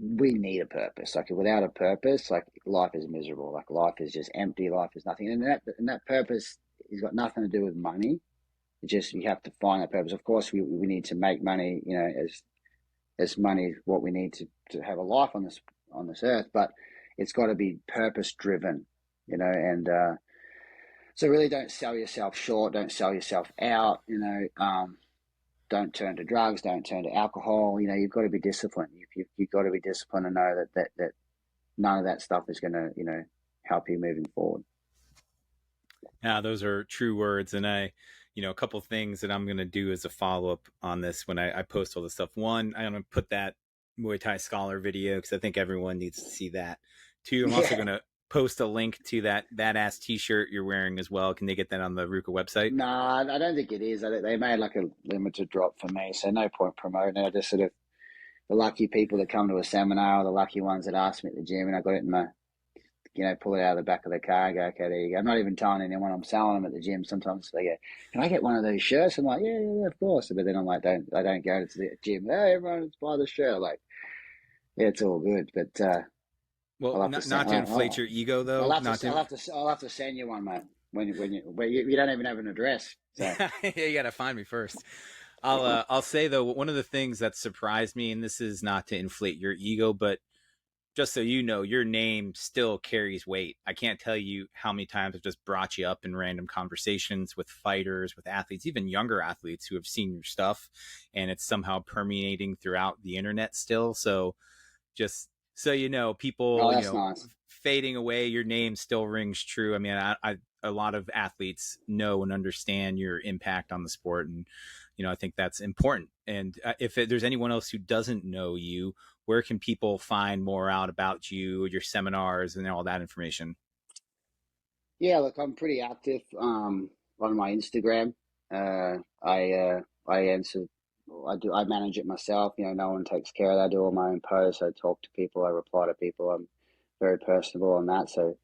we need a purpose. Like without a purpose, like life is miserable. Like life is just empty. Life is nothing. And that purpose has got nothing to do with money. It's just you have to find that purpose. Of course, we need to make money. As money is what we need to have a life on this earth. But it's got to be purpose driven. And so really don't sell yourself short. Don't sell yourself out. Don't turn to drugs, don't turn to alcohol. You've got to be disciplined. You've got to be disciplined and know that none of that stuff is going to, help you moving forward. Yeah, those are true words. And a couple of things that I'm going to do as a follow up on this when I post all this stuff. One, I'm going to put that Muay Thai scholar video because I think everyone needs to see that. Two, I'm also going to post a link to that badass t-shirt you're wearing as well. Can they get that on the Ruka website? No, I don't think it is. They made like a limited drop for me, so no point promoting it. I just sort of the lucky people that come to a seminar, or the lucky ones that ask me at the gym, and I got it in my, pull it out of the back of the car. I go, okay, there you go. I'm not even telling anyone I'm selling them at the gym. Sometimes they go, can I get one of those shirts? I'm like, yeah, of course. But then I'm like, I don't go to the gym. Hey, everyone, let's buy the shirt. Like, yeah, it's all good, but. Well, not to inflate your ego, though. I'll have to send you one, mate. When you don't even have an address. So. Yeah, you got to find me first. I'll say though, one of the things that surprised me, and this is not to inflate your ego, but just so you know, your name still carries weight. I can't tell you how many times I've just brought you up in random conversations with fighters, with athletes, even younger athletes who have seen your stuff, and it's somehow permeating throughout the internet still. So just so you know, Oh, people, that's nice. fading away, your name still rings true. I mean, I a lot of athletes know and understand your impact on the sport, and I think that's important. And if there's anyone else who doesn't know you, where can people find more out about you, your seminars, and all that information? Yeah, look, I'm pretty active on my Instagram. I answer, I manage it myself. No one takes care of that. I do all my own posts. I talk to people. I reply to people. I'm very personable on that. So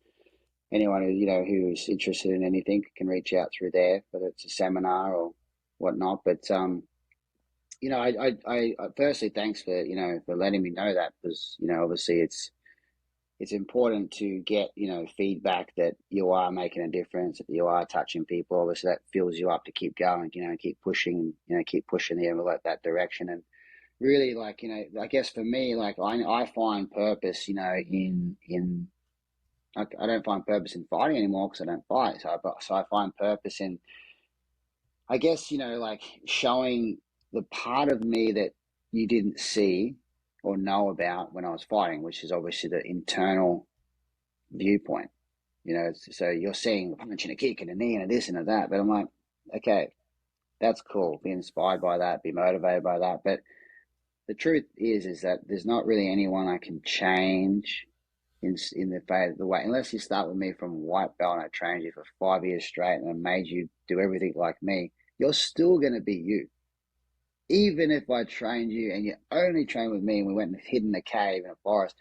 anyone who's interested in anything can reach out through there, whether it's a seminar or whatnot. But I firstly thanks for letting me know that, because obviously it's important to get feedback that you are making a difference, that you are touching people. Obviously that fills you up to keep going, keep pushing the envelope that direction. And really, I guess for me, I find purpose in I don't find purpose in fighting anymore because I don't fight. So I find purpose in, I guess, showing the part of me that you didn't see or know about when I was fighting, which is obviously the internal viewpoint. So you're seeing a punch and a kick and a knee and a this and a that, but I'm like, okay, that's cool. Be inspired by that, be motivated by that. But the truth is that there's not really anyone I can change in the way, unless you start with me from white belt and I trained you for 5 years straight and I made you do everything like me. You're still going to be you. Even if I trained you and you only trained with me and we went and hid in a cave in a forest,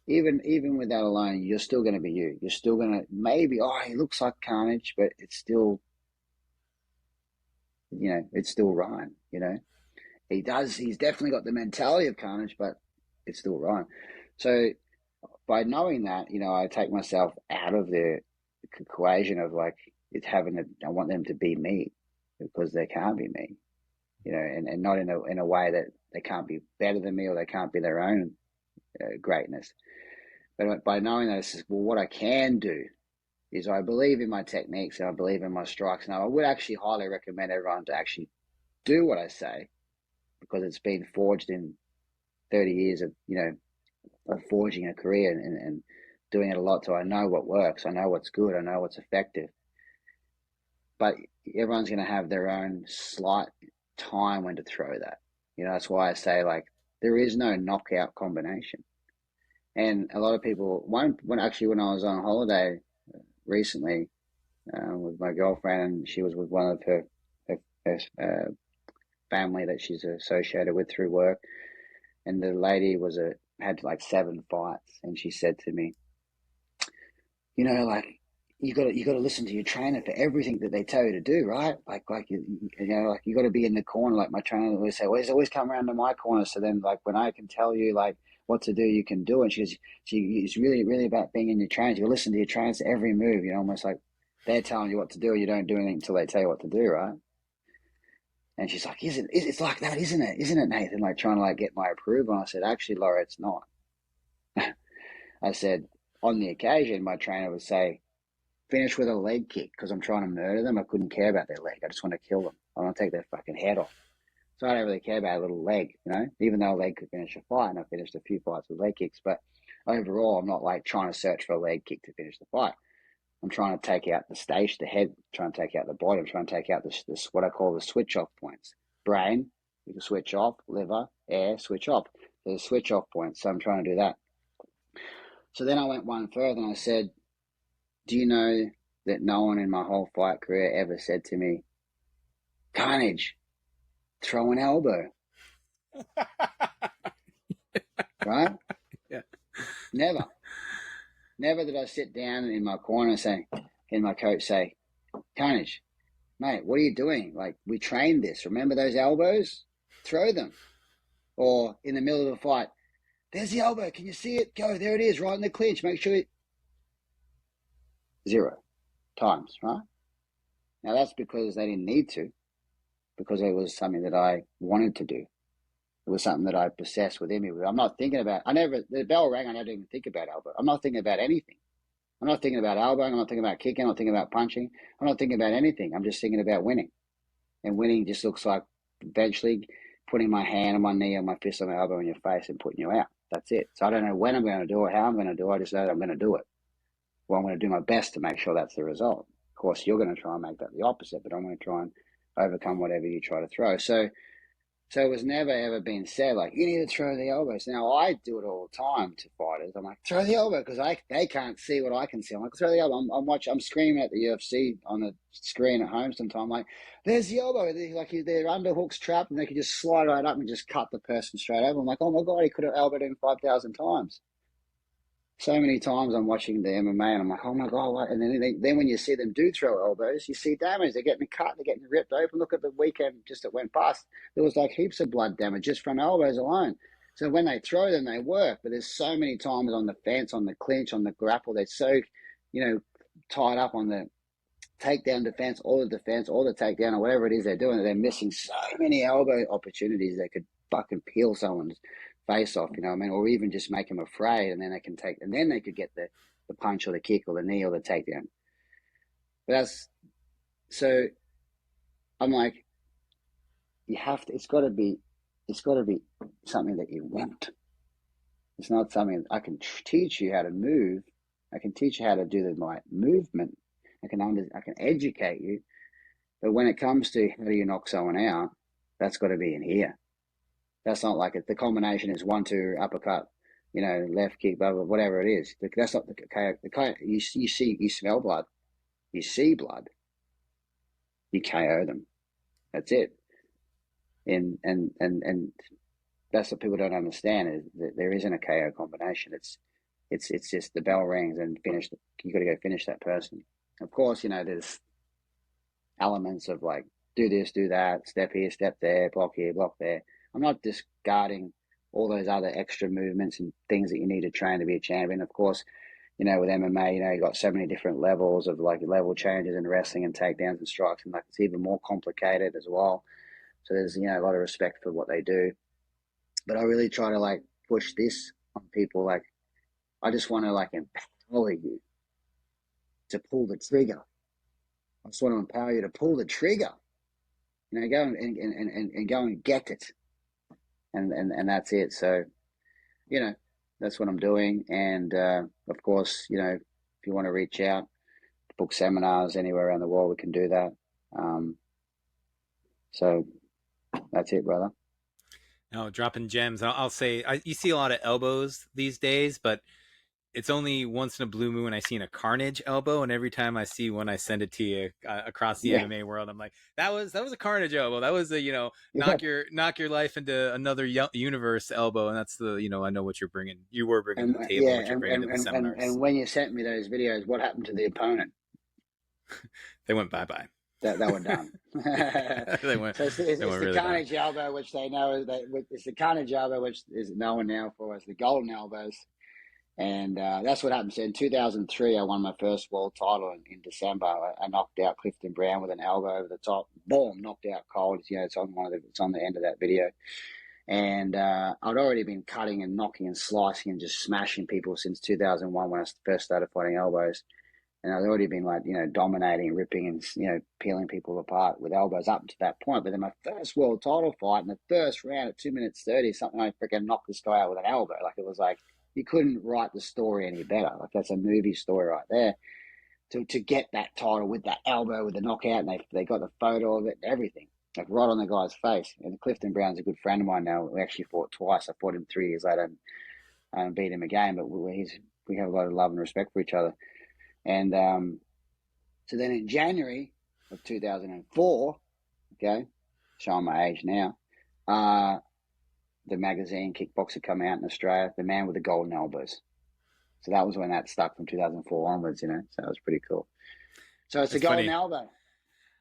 even with that alone, you're still going to be you. You're still going to, maybe, oh, he looks like Carnage, but it's still, it's still Ryan. He's definitely got the mentality of Carnage, but it's still Ryan. So by knowing that, I take myself out of the equation of I want them to be me, because they can't be me, and not in a way that they can't be better than me or they can't be their own greatness. But by knowing that, it's just, well, what I can do is I believe in my techniques and I believe in my strikes. Now, I would actually highly recommend everyone to actually do what I say, because it's been forged in 30 years of forging a career and doing it a lot. So I know what works. I know what's good. I know what's effective. But everyone's going to have their own slight time when to throw that. That's why I say, there is no knockout combination. And a lot of people, when I was on holiday recently with my girlfriend, and she was with one of her family that she's associated with through work, and the lady had 7 fights, and she said to me, you got to listen to your trainer for everything that they tell you to do, right? You got to be in the corner. Like my trainer always say, well, he's always come around to my corner. So then, when I can tell you what to do, you can do. And it's really, really about being in your trainers. You listen to your trainers to every move. Almost like they're telling you what to do. You don't do anything until they tell you what to do, right? And she's like, it's like that, isn't it? Isn't it, Nathan? Trying to get my approval. And I said, actually, Laura, it's not. I said, on the occasion, my trainer would say, finish with a leg kick, because I'm trying to murder them. I couldn't care about their leg. I just want to kill them. I want to take their fucking head off. So I don't really care about a little leg, even though a leg could finish a fight, and I finished a few fights with leg kicks. But overall, I'm not trying to search for a leg kick to finish the fight. I'm trying to take out the head, trying to take out the body, I'm trying to take out this what I call the switch off points. Brain, you can switch off, liver, air, switch off. There's switch off points. So I'm trying to do that. So then I went one further and I said, do you know that no one in my whole fight career ever said to me, Carnage, throw an elbow? Right? Yeah. Never. Never did I sit down in my corner and say, and my coach say, Carnage, mate, what are you doing? We trained this. Remember those elbows? Throw them. Or in the middle of a fight, there's the elbow. Can you see it? Go. There it is, right in the clinch. Make sure 0 times, right? Now that's because they didn't need to, because it was something that I wanted to do. It was something that I possessed within me. I'm not thinking about. The bell rang. I don't even think about elbow. I'm not thinking about anything. I'm not thinking about elbowing. I'm not thinking about kicking. I'm not thinking about punching. I'm not thinking about anything. I'm just thinking about winning. And winning just looks like eventually putting my hand on my knee or my fist on my elbow in your face and putting you out. That's it. So I don't know when I'm going to do it, how I'm going to do it. I just know that I'm going to do it. Well, I'm going to do my best to make sure that's the result. Of course, you're going to try and make that the opposite, but I'm going to try and overcome whatever you try to throw. So it was never ever been said like you need to throw the elbows. Now I do it all the time to fighters. I'm like throw the elbow because they can't see what I can see. I'm like throw the elbow. I'm screaming at the UFC on the screen at home sometimes. I'm like there's the elbow. Like their underhook's trapped and they can just slide right up and just cut the person straight over. I'm like oh my god, he could have elbowed him 5,000 times. So many times I'm watching the MMA and I'm like, oh my God, what? And then when you see them do throw elbows, you see damage. They're getting cut, they're getting ripped open. Look at the weekend just that went past. There was like heaps of blood damage just from elbows alone. So when they throw them, they work. But there's so many times on the fence, on the clinch, on the grapple, they're so, tied up on the takedown defense, or the takedown, or whatever it is they're doing. They're missing so many elbow opportunities that could fucking peel someone's face off, or even just make them afraid, and then they could get the punch or the kick or the knee or the takedown. But so I'm like, you have to. It's got to be something that you want. It's not something I can teach you how to move. I can teach you how to do the right movement. I can educate you, but when it comes to how do you knock someone out, that's got to be in here. That's not like it. The combination is 1-2 uppercut, left kick, blah, blah, whatever it is. That's not the KO. The KO, you smell blood, you see blood, you KO them. That's it. And that's what people don't understand is that there isn't a KO combination. It's just the bell rings and you got to go finish that person. Of course, there's elements of like do this, do that, step here, step there, block here, block there. I'm not discarding all those other extra movements and things that you need to train to be a champion. Of course, with MMA, you got so many different levels of like level changes in wrestling and takedowns and strikes, and like it's even more complicated as well. So there's a lot of respect for what they do. But I really try to like push this on people. Like I just want to like empower you to pull the trigger. I just want to empower you to pull the trigger. Go and go and get it. And that's it. So, that's what I'm doing. And, of course, if you want to reach out, book seminars anywhere around the world, we can do that. So that's it, brother. No, dropping gems. I'll say you see a lot of elbows these days, but it's only once in a blue moon I seen a Carnage elbow, and every time I see one, I send it to you across the MMA world. I'm like, that was a Carnage elbow. That was a knock your life into another universe elbow, and that's the I know what you're bringing. You were bringing to the table, what you're bringing to the seminars. And when you sent me those videos, what happened to the opponent? They went bye. That were done. They went. So it's the really Carnage elbow, which they know it's the Carnage elbow, which is known now for as the golden elbows. And that's what happened. So in 2003, I won my first world title in December. I knocked out Clifton Brown with an elbow over the top. Boom, knocked out cold. It's on it's on the end of that video. And I'd already been cutting and knocking and slicing and just smashing people since 2001 when I first started fighting elbows. And I'd already been like, dominating, ripping and, peeling people apart with elbows up to that point. But then my first world title fight in the first round at 2 minutes 30, something I freaking knocked this guy out with an elbow. Like it was like, you couldn't write the story any better. Like that's a movie story right there. To get that title with that elbow, with the knockout, and they got the photo of it, everything, like right on the guy's face. And Clifton Brown's a good friend of mine now. We actually fought twice. I fought him 3 years later and beat him again. But we have a lot of love and respect for each other. And so then in January of 2004, okay, showing my age now, the magazine Kickboxer come out in Australia, the man with the golden elbows. So that was when that stuck from 2004 onwards, so that was pretty cool. So it's a golden elbow.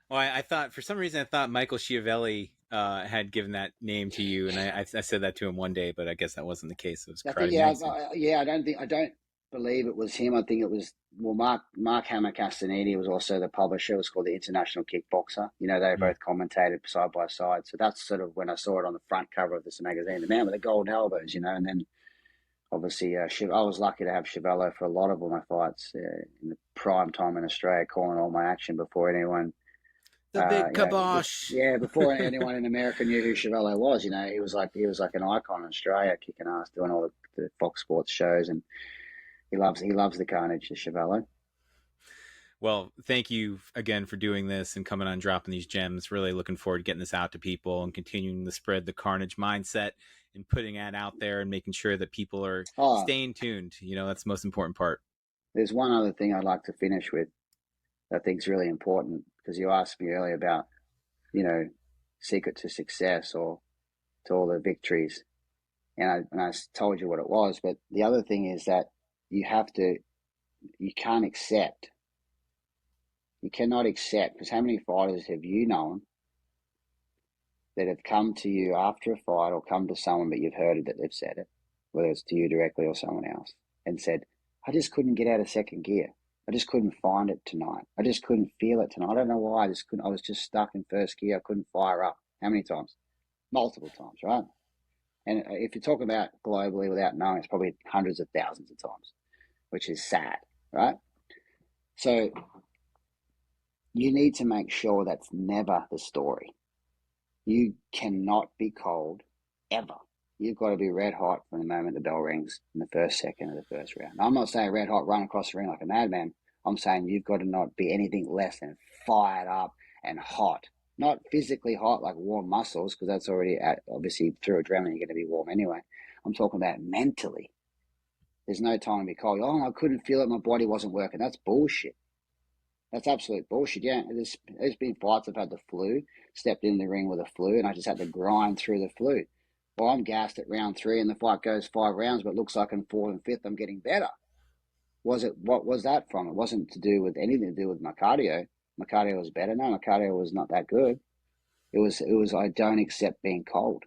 Well, I thought, for some reason, I thought Michael Schiavelli had given that name to you, and I said that to him one day, but I guess that wasn't the case. It was Carnage. I don't. believe it was him. I think it was, well, Mark Hammer Castanedi was also the publisher. It was called the International Kickboxer. You know, they Mm. both commentated side by side. So that's sort of when I saw it on the front cover of this magazine, the man with the golden elbows, you know. And then obviously, I was lucky to have Chevello for a lot of all my fights in the prime time in Australia, calling all my action before anyone, The big you know, kibosh. before anyone in America knew who Chevello was. You know, he was like an icon in Australia, kicking ass, doing all the Fox Sports shows, and he loves the Carnage, the Chevello. Well, thank you again for doing this and coming on, dropping these gems. Really looking forward to getting this out to people and continuing to spread the Carnage mindset and putting that out there and making sure that people are Oh, staying tuned. That's the most important part. there's one other thing I'd like to finish with that I think is really important, because you asked me earlier about, you know, secret to success or to all the victories. And I told you what it was. But the other thing is that you have to, you can't accept, you cannot accept, because how many fighters have you known that have come to you after a fight or come to someone, but you've heard it that they've said it, whether it's to you directly or someone else, and said, I just couldn't get out of second gear. I just couldn't find it tonight. I just couldn't feel it tonight. I don't know why. I just couldn't. I was just stuck in first gear. I couldn't fire up. How many times? Multiple times, right? And if you're talking about globally without knowing, it's probably hundreds of thousands of times, which is sad, right? So you need to make sure that's never the story. You cannot be cold ever. You've got to be red hot from the moment the bell rings in the first second of the first round. Now, I'm not saying red hot, run across the ring like a madman. I'm saying you've got to not be anything less than fired up and hot. Not physically hot like warm muscles, because that's already obviously through adrenaline, you're going to be warm anyway. I'm talking about mentally. There's no time to be cold. Oh, I couldn't feel it. My body wasn't working. That's bullshit. That's absolute bullshit. Yeah, there's been fights I've had the flu, stepped in the ring with a flu, and I just had to grind through the flu. Well, I'm gassed at round 3, and the fight goes 5 rounds, but it looks like in 4th and 5th I'm getting better. What was that from? It wasn't to do with anything to do with my cardio. My cardio was better. No, my cardio was not that good. It was I don't accept being cold.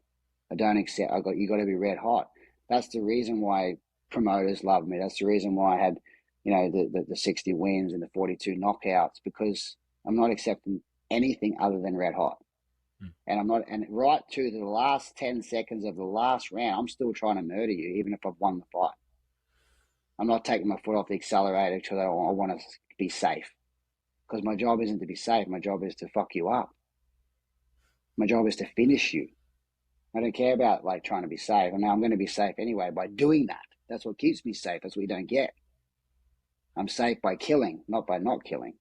I don't accept. You got to be red hot. That's the reason why promoters love me. That's the reason why I had, the 60 wins and the 42 knockouts, because I'm not accepting anything other than red hot. And I'm not, and right to the last 10 seconds of the last round, I'm still trying to murder you, even if I've won the fight. I'm not taking my foot off the accelerator because I want to be safe. Because my job isn't to be safe. My job is to fuck you up. My job is to finish you. I don't care about like trying to be safe. And now I'm going to be safe anyway by doing that. That's what keeps me safe. That's what you don't get. I'm safe by killing, not by not killing.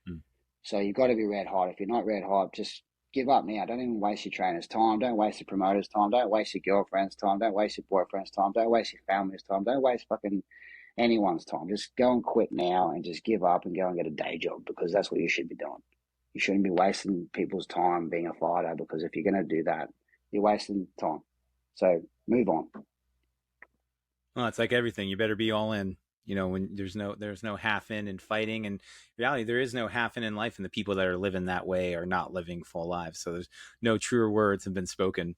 Mm. So you've got to be red hot. If you're not red hot, just give up now. Don't even waste your trainer's time. Don't waste the promoter's time. Don't waste your girlfriend's time. Don't waste your boyfriend's time. Don't waste your family's time. Don't waste fucking anyone's time. Just go and quit now and just give up and go and get a day job, because that's what you should be doing. You shouldn't be wasting people's time being a fighter, because if you're going to do that, you're wasting time. So move on. Well, it's like everything. You better be all in. When there's no half in fighting, and in reality, there is no half in life, and the people that are living that way are not living full lives. So there's no truer words have been spoken.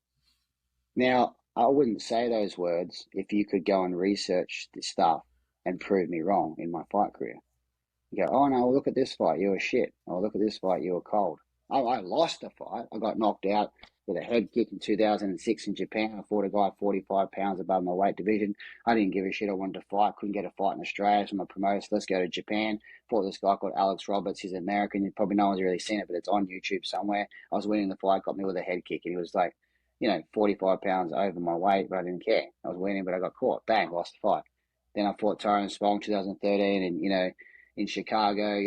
Now, I wouldn't say those words if you could go and research this stuff and prove me wrong in my fight career. You go, oh no, well, look at this fight, you were shit. Oh, look at this fight, you were cold. Oh, I lost a fight. I got knocked out with a head kick in 2006 in Japan. I fought a guy 45 pounds above my weight division. I didn't give a shit. I wanted to fight. Couldn't get a fight in Australia. So my promoter said, let's go to Japan. Fought this guy called Alex Roberts. He's American. You probably no one's really seen it, but it's on YouTube somewhere. I was winning the fight, got me with a head kick, and he was like, 45 pounds over my weight, but I didn't care. I was winning, but I got caught. Bang, lost the fight. Then I fought Tyrone Spong 2013, and, in Chicago,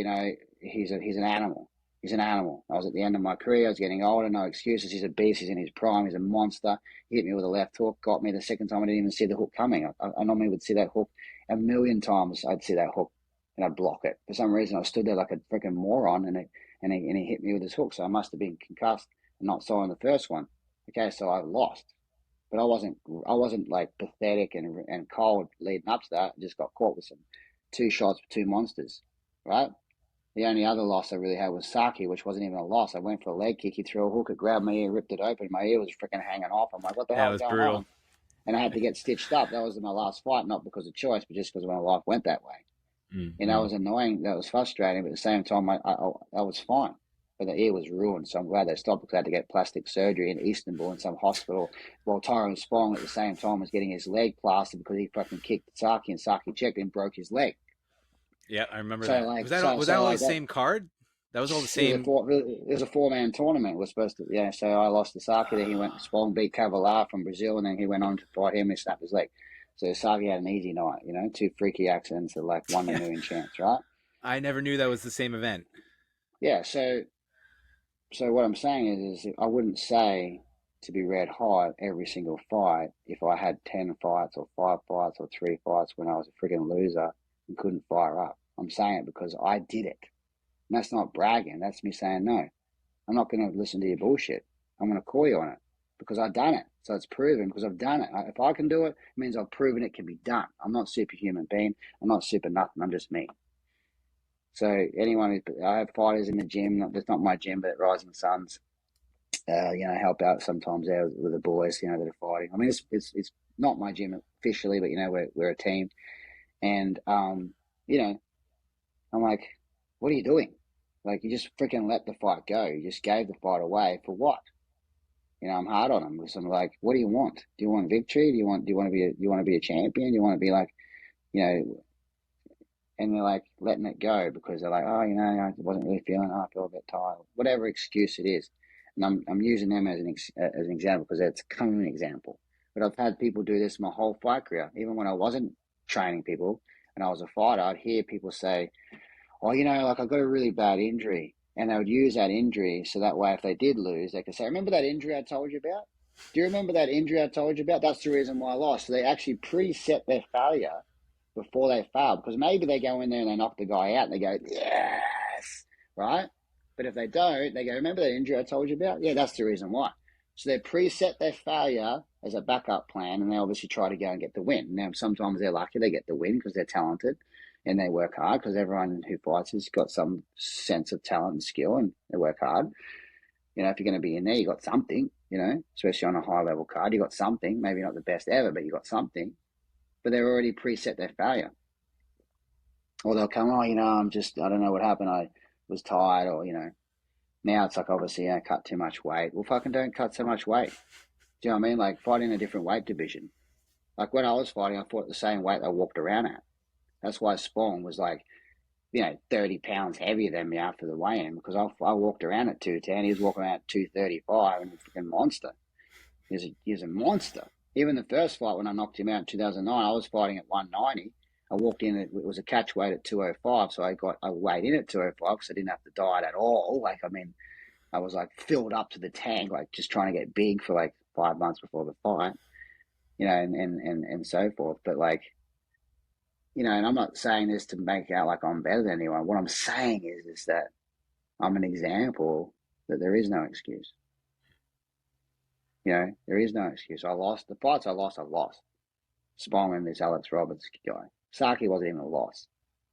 he's an animal. He's an animal. I was at the end of my career. I was getting older. No excuses. He's a beast. He's in his prime. He's a monster. He hit me with a left hook. Got me the second time. I didn't even see the hook coming. I normally would see that hook a million times. I'd see that hook and I'd block it. For some reason, I stood there like a freaking moron, and he hit me with his hook. So I must have been concussed and not saw in the first one. Okay, so I lost. But I wasn't like pathetic and cold leading up to that. I just got caught with some 2 shots with 2 monsters, right? The only other loss I really had was Saki, which wasn't even a loss. I went for a leg kick. He threw a hook. It grabbed my ear, ripped it open. My ear was freaking hanging off. I'm like, what the Yeah, it hell is was going brutal. on? and I had to get stitched up. That was my last fight, not because of choice, but just because my life went that way. And that was annoying. That was frustrating. But at the same time, I was fine. But the ear was ruined, so I'm glad they stopped because I had to get plastic surgery in Istanbul in some hospital while Tyrone Spong at the same time was getting his leg plastered because he fucking kicked Saki and Saki checked and broke his leg. Yeah, I remember So that. like, Was that all the same card? That was all the same. It was a four-man tournament. We're supposed to, yeah. So I lost to Saki. Then he went to Spong, beat Cavalar from Brazil, and then he went on to fight him and snapped his leg. So Saki had an easy night, you know, 2 freaky accidents at like 1 in a million chance, right? I never knew that was the same event. Yeah. So what I'm saying is I wouldn't say to be red hot every single fight if I had 10 fights or 5 fights or 3 fights when I was a freaking loser and couldn't fire up. I'm saying it because I did it. And that's not bragging. That's me saying, no, I'm not going to listen to your bullshit. I'm going to call you on it because I've done it. So it's proven because I've done it. If I can do it, it means I've proven it can be done. I'm not superhuman being. I'm not super nothing. I'm just me. So anyone, I have fighters in the gym. That's not my gym, but at Rising Suns. You know, help out sometimes there with the boys, you know, that are fighting. I mean, it's not my gym officially, but you know, we're a team, and you know, I'm like, what are you doing? Like, you just freaking let the fight go. You just gave the fight away for what? You know, I'm hard on them because I'm like, what do you want? Do you want victory? Do you want to be a champion? Do you want to be like, you know? And they're like letting it go because they're like, oh, you know, I wasn't really feeling. Oh, I feel a bit tired. Whatever excuse it is, and I'm using them as an example because it's kind of an example. But I've had people do this my whole fight career. Even when I wasn't training people and I was a fighter, I'd hear people say, oh, you know, like I got a really bad injury, and they would use that injury so that way if they did lose, they could say, remember that injury I told you about? Do you remember that injury I told you about? That's the reason why I lost. So they actually preset their failure before they fail, because maybe they go in there and they knock the guy out and they go, yes, right? But if they don't, they go, remember that injury I told you about? Yeah, that's the reason why. So they preset their failure as a backup plan, and they obviously try to go and get the win. Now, sometimes they're lucky, they get the win because they're talented and they work hard, because everyone who fights has got some sense of talent and skill and they work hard. You know, if you're going to be in there, you got something, you know, especially on a high level card, you got something, maybe not the best ever, but you got something. But they're already preset their failure. Or they'll come, oh, you know, I don't know what happened. I was tired, or, you know, now it's like, obviously, I cut too much weight. Well, fucking don't cut so much weight. Do you know what I mean? Like, fight in a different weight division. Like, when I was fighting, I fought the same weight I walked around at. That's why Spong was like, you know, 30 pounds heavier than me after the weigh-in, because I walked around at 210. He was walking around at 235 and a freaking monster. He was a monster. Even the first fight when I knocked him out in 2009, I was fighting at 190. I walked in, it was a catch weight at 205, so I weighed in at 205 because I didn't have to diet at all. Like, I mean, I was like filled up to the tank, like just trying to get big for like 5 months before the fight, you know, and so forth. But like, you know, and I'm not saying this to make out like I'm better than anyone. What I'm saying is that I'm an example that there is no excuse. You know, there is no excuse. I lost the fights. I lost. Spong and this Alex Roberts guy. Saki wasn't even a loss.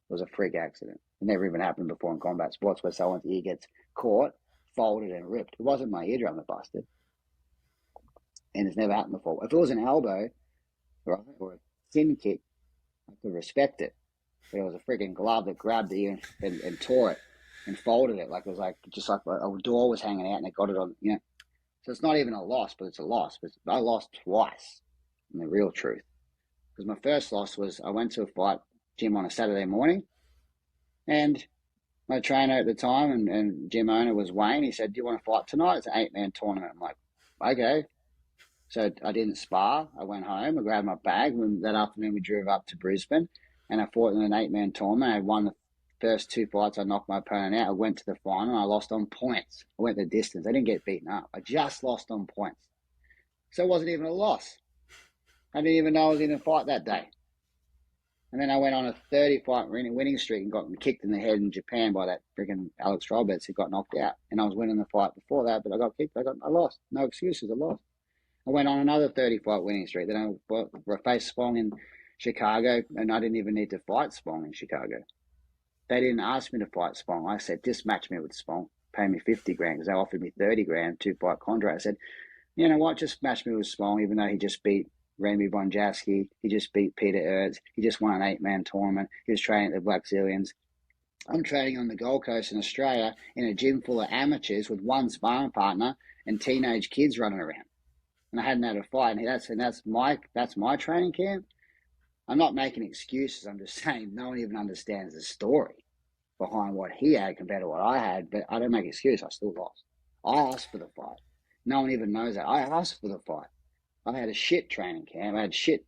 It was a freak accident. It never even happened before in combat sports, where someone's ear gets caught, folded, and ripped. It wasn't my eardrum that busted, and it's never happened before. If it was an elbow, right, or a thin kick, I could respect it. But it was a freaking glove that grabbed the ear and tore it and folded it, like it was like just like a door was hanging out and it got it on, you know. So it's not even a loss, but it's a loss. But I lost twice, in the real truth. Because my first loss was I went to a fight gym on a Saturday morning, and my trainer at the time and gym owner was Wayne. He said, do you want to fight tonight? It's an 8-man tournament. I'm like, okay. So I didn't spar. I went home. I grabbed my bag. And that afternoon, we drove up to Brisbane, and I fought in an 8-man tournament. I won the first 2 fights. I knocked my opponent out. I went to the final. I lost on points. I went the distance. I didn't get beaten up. I just lost on points. So it wasn't even a loss. I didn't even know I was in a fight that day. And then I went on a 30-fight winning streak and got kicked in the head in Japan by that freaking Alex Roberts, who got knocked out. And I was winning the fight before that, but I got kicked. I lost. No excuses. I lost. I went on another 30-fight winning streak. Then I faced Spong in Chicago, and I didn't even need to fight Spong in Chicago. They didn't ask me to fight Spong. I said, just match me with Spong. Pay me 50 grand, because they offered me 30 grand, 2-fight contract. I said, you know what, just match me with Spong, even though he just beat Remy Bonjasky. He just beat Peter Ertz. He just won an 8-man tournament. He was training at the Black Zillions. I'm training on the Gold Coast in Australia in a gym full of amateurs with one sparring partner and teenage kids running around. And I hadn't had a fight. And that's my training camp. I'm not making excuses. I'm just saying no one even understands the story behind what he had compared to what I had. But I don't make excuses. I still lost. I asked for the fight. No one even knows that. I asked for the fight. I had a shit training camp. I had shit,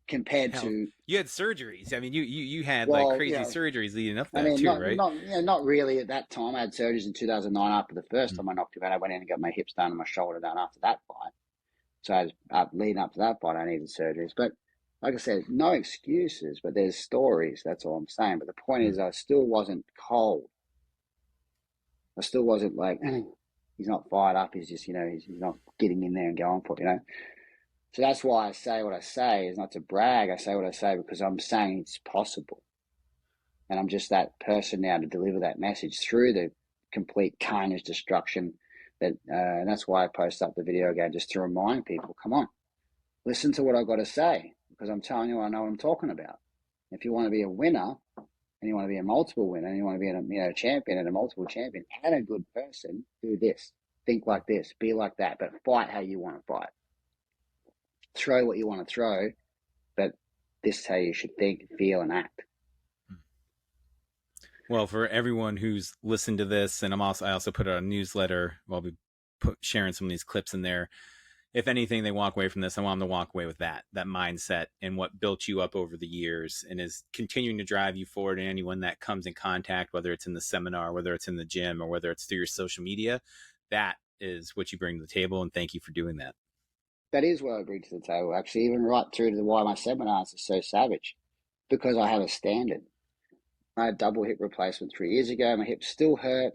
compared to. You had surgeries. I mean, you had like crazy surgeries leading up to that too, right? Not really at that time. I had surgeries in 2009 after the first time I knocked him out. I went in and got my hips done and my shoulder done after that fight. So leading up to that fight, I needed surgeries. But like I said, no excuses, but there's stories. That's all I'm saying. But the point is, I still wasn't cold. I still wasn't like, he's not fired up. He's just, he's not getting in there and going for it, So that's why I say what I say is not to brag. I say what I say because I'm saying it's possible. And I'm just that person now to deliver that message through the complete carnage destruction. And that's why I post up the video again, just to remind people, come on, listen to what I've got to say, because I'm telling you, I know what I'm talking about. If you want to be a winner, and you want to be a multiple winner, and you want to be a champion and a multiple champion and a good person, do this. Think like this, be like that, but fight how you want to fight. Throw what you want to throw, but this is how you should think, feel, and act. Well, for everyone who's listened to this, and I also put out a newsletter. I'll be sharing some of these clips in there. If anything, they walk away from this, I want them to walk away with that mindset and what built you up over the years and is continuing to drive you forward. And anyone that comes in contact, whether it's in the seminar, whether it's in the gym, or whether it's through your social media, that is what you bring to the table. And thank you for doing that. That is what I bring to the table, actually, even right through to why my seminars are so savage, because I have a standard. I had double hip replacement 3 years ago. My hips still hurt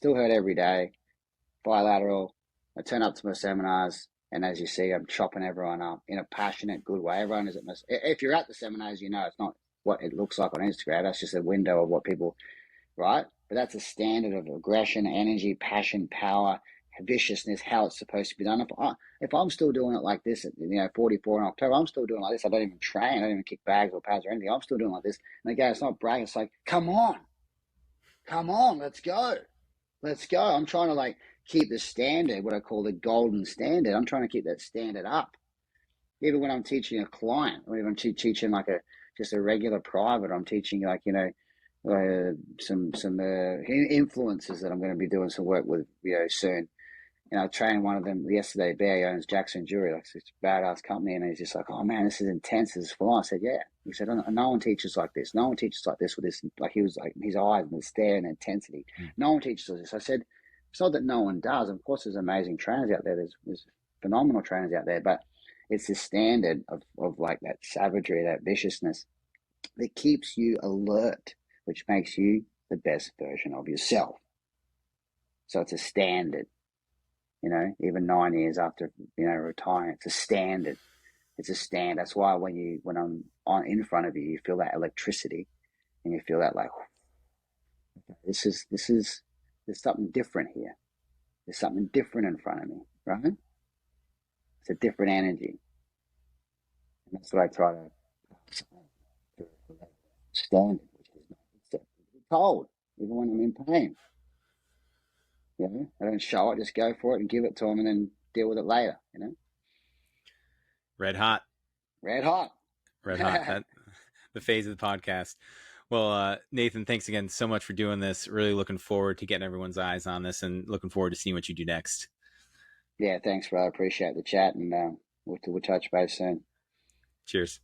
every day, bilateral. I turn up to my seminars, and as you see, I'm chopping everyone up in a passionate, good way. Everyone is if you're at the seminars, it's not what it looks like on Instagram. That's just a window of what people, right? But that's a standard of aggression, energy, passion, power, viciousness, how it's supposed to be done. If I'm still doing it like this at 44 in October, I'm still doing it like this. I don't even train. I don't even kick bags or pads or anything. I'm still doing it like this. And again, it's not bragging. It's like, come on, let's go. I'm trying to keep the standard, what I call the golden standard. I'm trying to keep that standard up. Even when I'm teaching a client, or even I'm teaching just a regular private, I'm teaching some influencers that I'm going to be doing some work with soon. I trained one of them yesterday. Bear, he owns Jackson Jewelry, it's a badass company, and he's just like, "Oh man, this is intense. This is full on." I said, "Yeah." He said, "No one teaches like this. No one teaches like this with this." Like he was like his eyes and the stare and intensity. No one teaches like this. I said, "It's not that no one does. Of course, there's amazing trainers out there. There's phenomenal trainers out there, but it's the standard of that savagery, that viciousness that keeps you alert, which makes you the best version of yourself. So it's a standard." Even 9 years after, retiring, it's a standard. It's a stand. That's why when I'm in front of you, you feel that electricity, and you feel that there's something different here. There's something different in front of me, right? It's a different energy, and that's what I try to standard, which is not cold, even when I'm in pain. I don't show it, just go for it and give it to them and then deal with it later, Red hot. That, the phase of the podcast. Well, Nathan, thanks again so much for doing this. Really looking forward to getting everyone's eyes on this and looking forward to seeing what you do next. Yeah, thanks, bro. I appreciate the chat, and we'll touch base soon. Cheers.